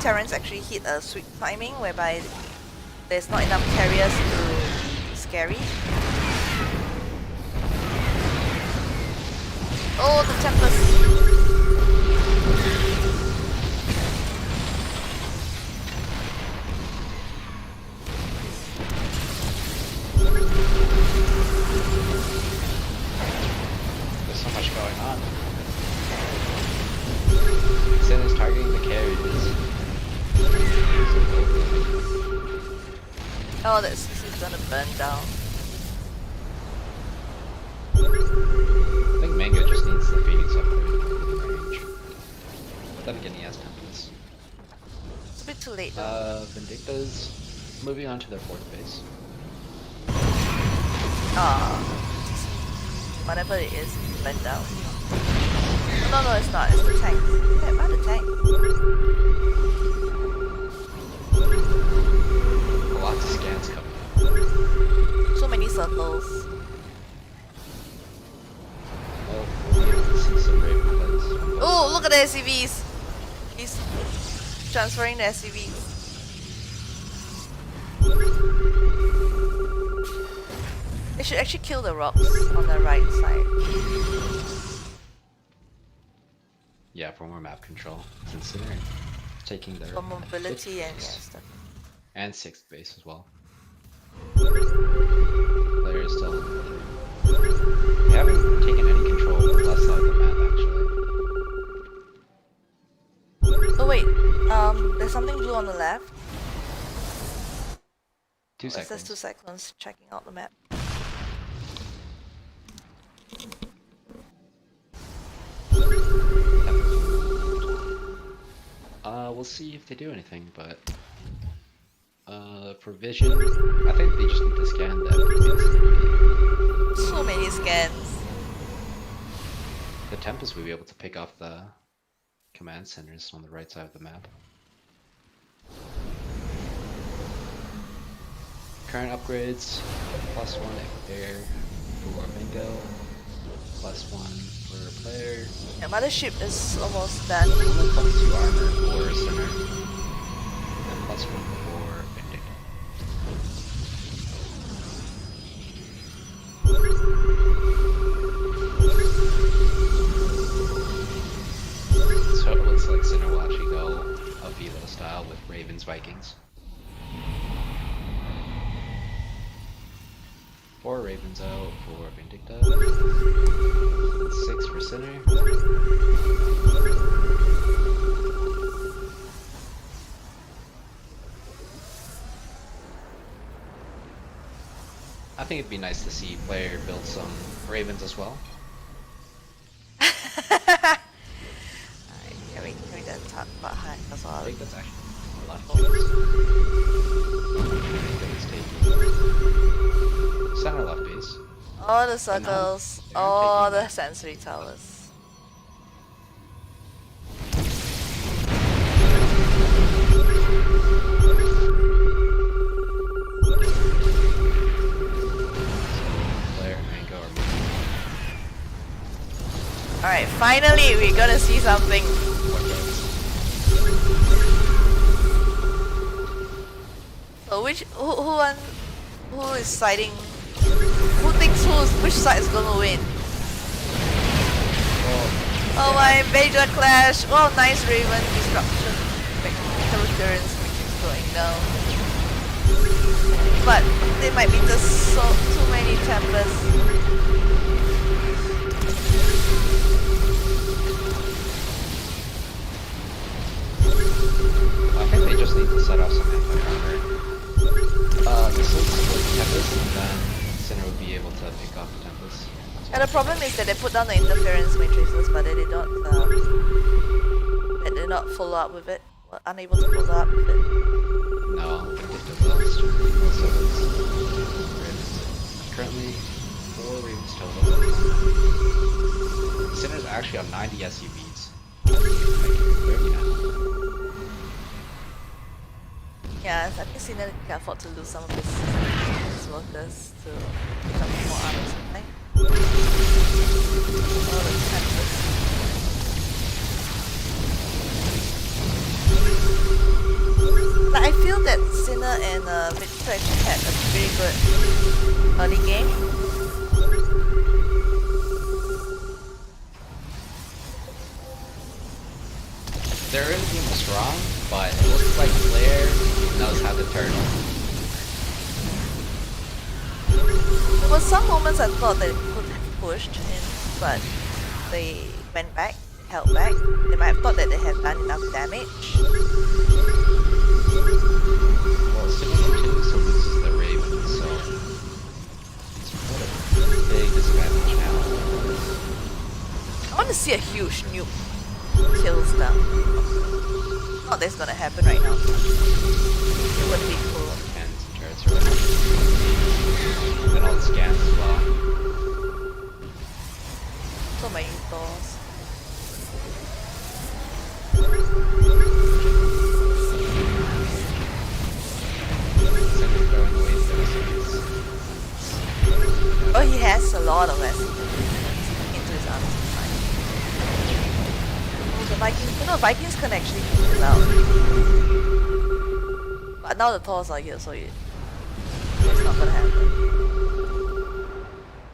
Terrans actually hit a sweet timing whereby there's not enough carriers to be scary. Oh, the Tempest! There's so much going on. Sin is targeting the carriers. Oh, this is gonna burn down. I think Mango just needs the Phoenix upgrade in range. But then again, he has Tempest. It's a bit too late though. Vindicta's moving on to their 4th base. Ah, whatever it is, burn down. No, no, it's not. It's the tank. Yeah, about the tank. Lots of scans coming up. So many circles. Well, we'll be able to see some Raven plays. Oh, look at the SCVs. He's transferring the SCVs. They should actually kill the rocks on the right side. Yeah, for more map control. Since they're taking their For mobility 5th and base. yeah, stuff. And 6th base as well. Player is still in the They haven't taken any control of the left side of the map, actually. Oh wait, there's something blue on the left. 2 It says seconds. 2 cyclones checking out the map. We'll see if they do anything, but for vision, I think they just need to scan that. So many scans. The Tempest will be able to pick off the command centers on the right side of the map. Current upgrades, +1 air for Mingo, +1 for player, Yeah, mothership is almost done. only +2 armor for center, and +1 for Vindicta. So it looks like Center will actually go a Velo style with Ravens Vikings. 4 Ravens out for Vindicta. 6 for Center. I think it'd be nice to see player build some Ravens as well. Alright, can we then talk about high as I well? think that's actually a lot of points. Vindicta's taking center left base. All the circles, they're all taking the that. sensory towers. Player and Mango are moving. Alright, finally we're gonna see something. What goes? So who is siding? Who thinks which side is gonna win? Well, Oh my, major clash! Oh, nice Raven destruction. Interference going down. But they might be just too many Tempests. I think they just need to set off some anti-armor. Missiles with Tempest, and then Center would be able to pick off the Tempest. And the problem is that they put down the interference matrices, but they did not. They did not follow up with it. Were unable to follow up with it. No, Vindicta lost. So it's Ravens. Currently, 4 Ravens total. Center's actually on 90 SUVs. Like 30 now. Yeah, I think Cena can afford to lose some of his workers to become more armor supply. Oh, the Tempest. But I feel that Sinner and Victor actually had a very good early game. Their early game was strong, but it looks like Blair knows how to turn. There were some moments I thought they could have pushed in, but they went back, held back. They might have thought that they had done enough damage. Well, Sinner continues to lose the Raven, so he's put a big disadvantage now. I want to see a huge nuke kills them. Not that's gonna happen right now. It would be cool. And some turrets are ready. And all the scans as well. So many balls. Sinner throwing away the missiles. Oh, he has a lot of us into his arms. Fine. Oh, the Vikings. You know, Vikings can actually keep it out. But now the Thors are here, so it's not gonna happen.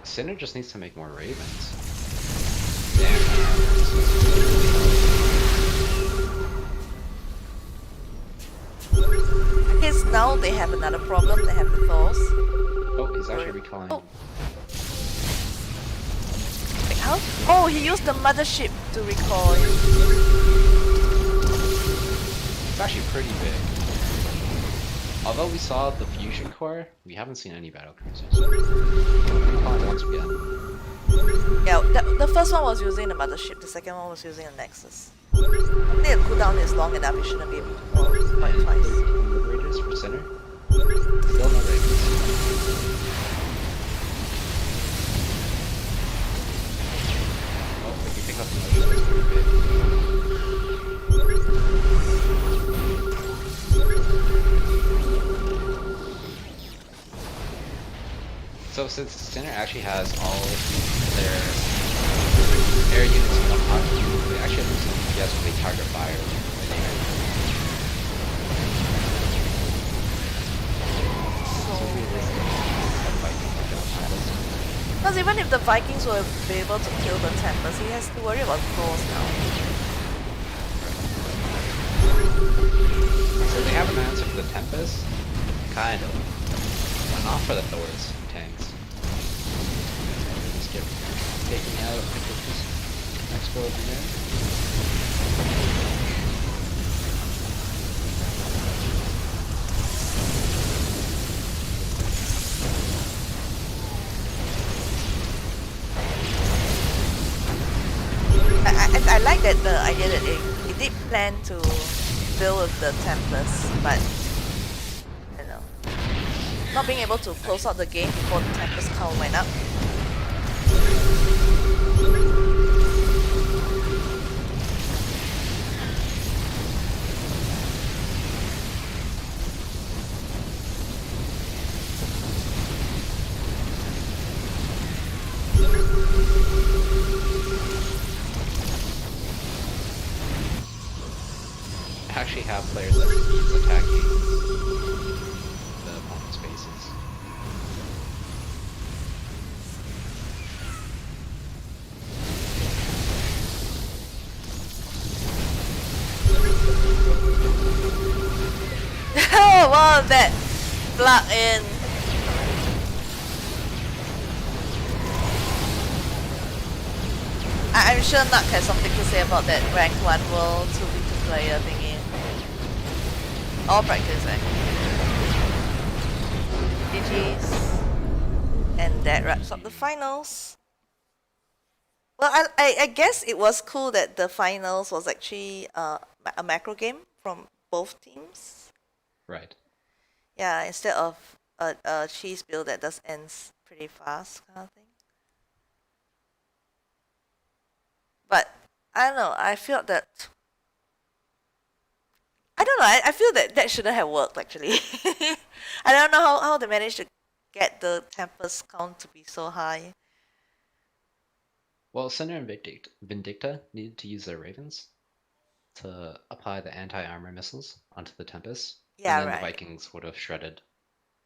Sinner just needs to make more Ravens. I guess now they have another problem. They have the Thors. Oh, he's actually recalling. Oh. Wait, how? Oh, he used the mothership to recall it. It's actually pretty big. Although we saw the fusion core, we haven't seen any battle cruisers. Recall it once again. Yeah, the first one was using the mothership. The second one was using a Nexus. I think the cooldown is long enough. You shouldn't be able to call quite twice. Liberators for Sinner. Still no Ravens. Oh, if you pick up the motion, that's pretty big. So since Sinner actually has all their air units in one pot, they actually have some DPS when they target fire in the air. So realistically, that Viking will kill Tempest. Because even if the Vikings will be able to kill the Tempest, he has to worry about Thors now. So they have an answer for the Tempest, kind of, but not for the Thors tanks. Just get taken out with this explosion I like that the idea that they did plan to deal with the Tempest, but you know, not being able to close out the game before the Tempest count went up. actually have players that keep attacking the opponent's bases. Oh wow, that plug in. I'm sure Nuck has something to say about that rank 1 world 2v2 player thingy. All practice, eh? GG's. And that wraps up the finals. Well, I guess it was cool that the finals was actually a macro game from both teams. Right. Yeah, instead of a cheese build that just ends pretty fast kind of thing. But I don't know, I feel that I feel that that shouldn't have worked actually. I don't know how they managed to get the Tempest count to be so high. Well, Sinner and Vindicta needed to use their Ravens to apply the anti-armor missiles onto the Tempest, Yeah, and then right. the Vikings would have shredded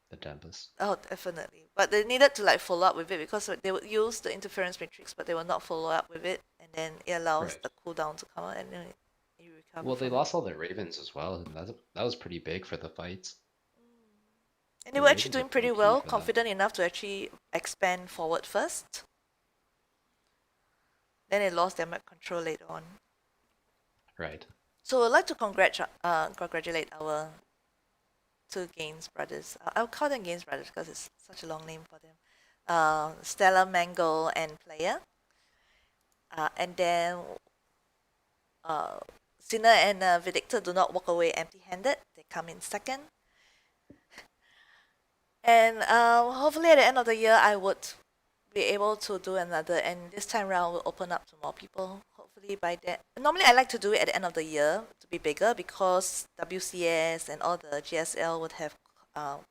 the Tempest. Oh, definitely. But they needed to like follow up with it because they would use the interference matrix, but they will not follow up with it, and then it allows Right. the cooldown to come out and then you recover. Well, they from it. lost all their Ravens as well, and that was pretty big for the fights. And they The were actually Ravens are doing pretty pretty key well, for that. confident enough to actually expand forward first. Then they lost their map control later on. Right. So I'd like to congratulate our two Gaines brothers. I'll call them Gaines brothers because it's such a long name for them. Stella, Mango, and Player. And then uh, Sinner and Vidictor do not walk away empty-handed. They come in second. And hopefully at the end of the year, I would be able to do another. And this time around, we'll open up to more people. Hopefully by then. Normally, I like to do it at the end of the year to be bigger because WCS and all the GSL would have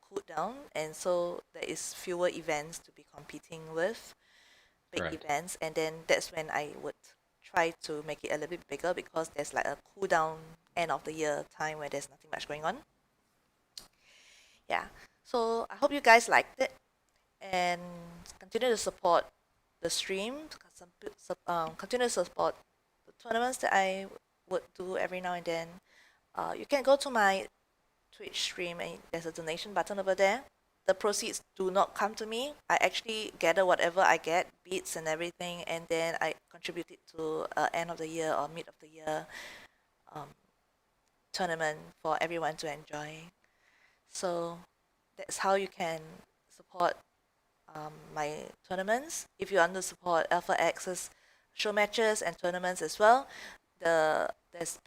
cooled down. And so there is fewer events to be competing with, big Right. events. And then that's when I would try to make it a little bit bigger because there's like a cool down end of the year time where there's nothing much going on. Yeah. So I hope you guys liked it and continue to support the stream, continue to support the tournaments that I would do every now and then. You can go to my Twitch stream and there's a donation button over there. The proceeds do not come to me. I actually gather whatever I get, beats and everything, and then I contribute it to end of the year or mid of the year um, tournament for everyone to enjoy. So that's how you can support my tournaments. If you want to support Alpha X's show matches and tournaments as well, there's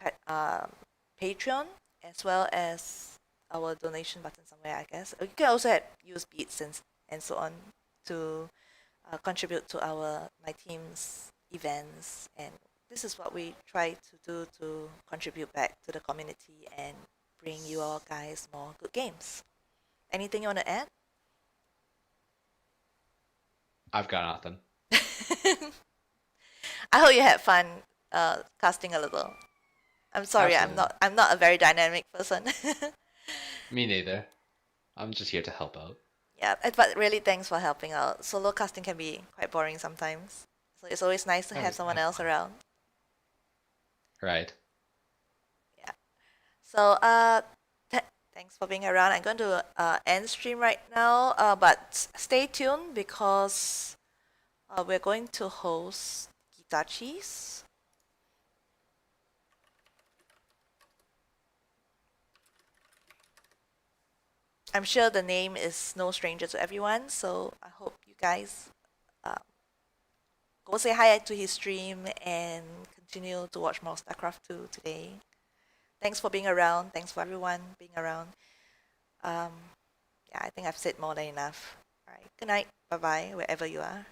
Patreon as well as our donation button somewhere, I guess. You can also use beats and so on to contribute to my team's events, and this is what we try to do to contribute back to the community and bring you all guys more good games. Anything you want to add? I've got nothing. I hope you had fun casting a little. I'm sorry, Absolutely. I'm not a very dynamic person. Me neither. I'm just here to help out. Yeah, but really thanks for helping out. Solo casting can be quite boring sometimes. So it's always nice to have someone else around. Right. Yeah. So thanks for being around. I'm going to end stream right now, but stay tuned because we're going to host Gitachis. I'm sure the name is no stranger to everyone, so I hope you guys go say hi to his stream and continue to watch more StarCraft 2 today. Thanks for being around. Thanks for everyone being around. Yeah, I think I've said more than enough. All right. Good night. Bye bye, wherever you are.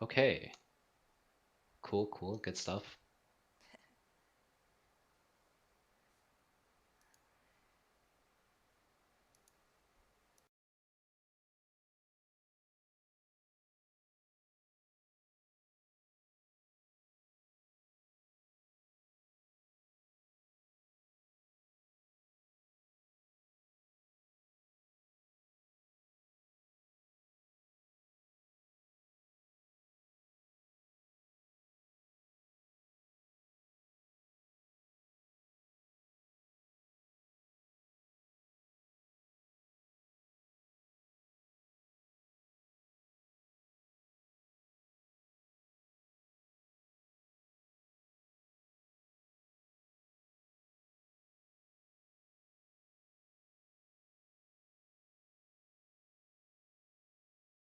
Okay. Cool, cool. Good stuff.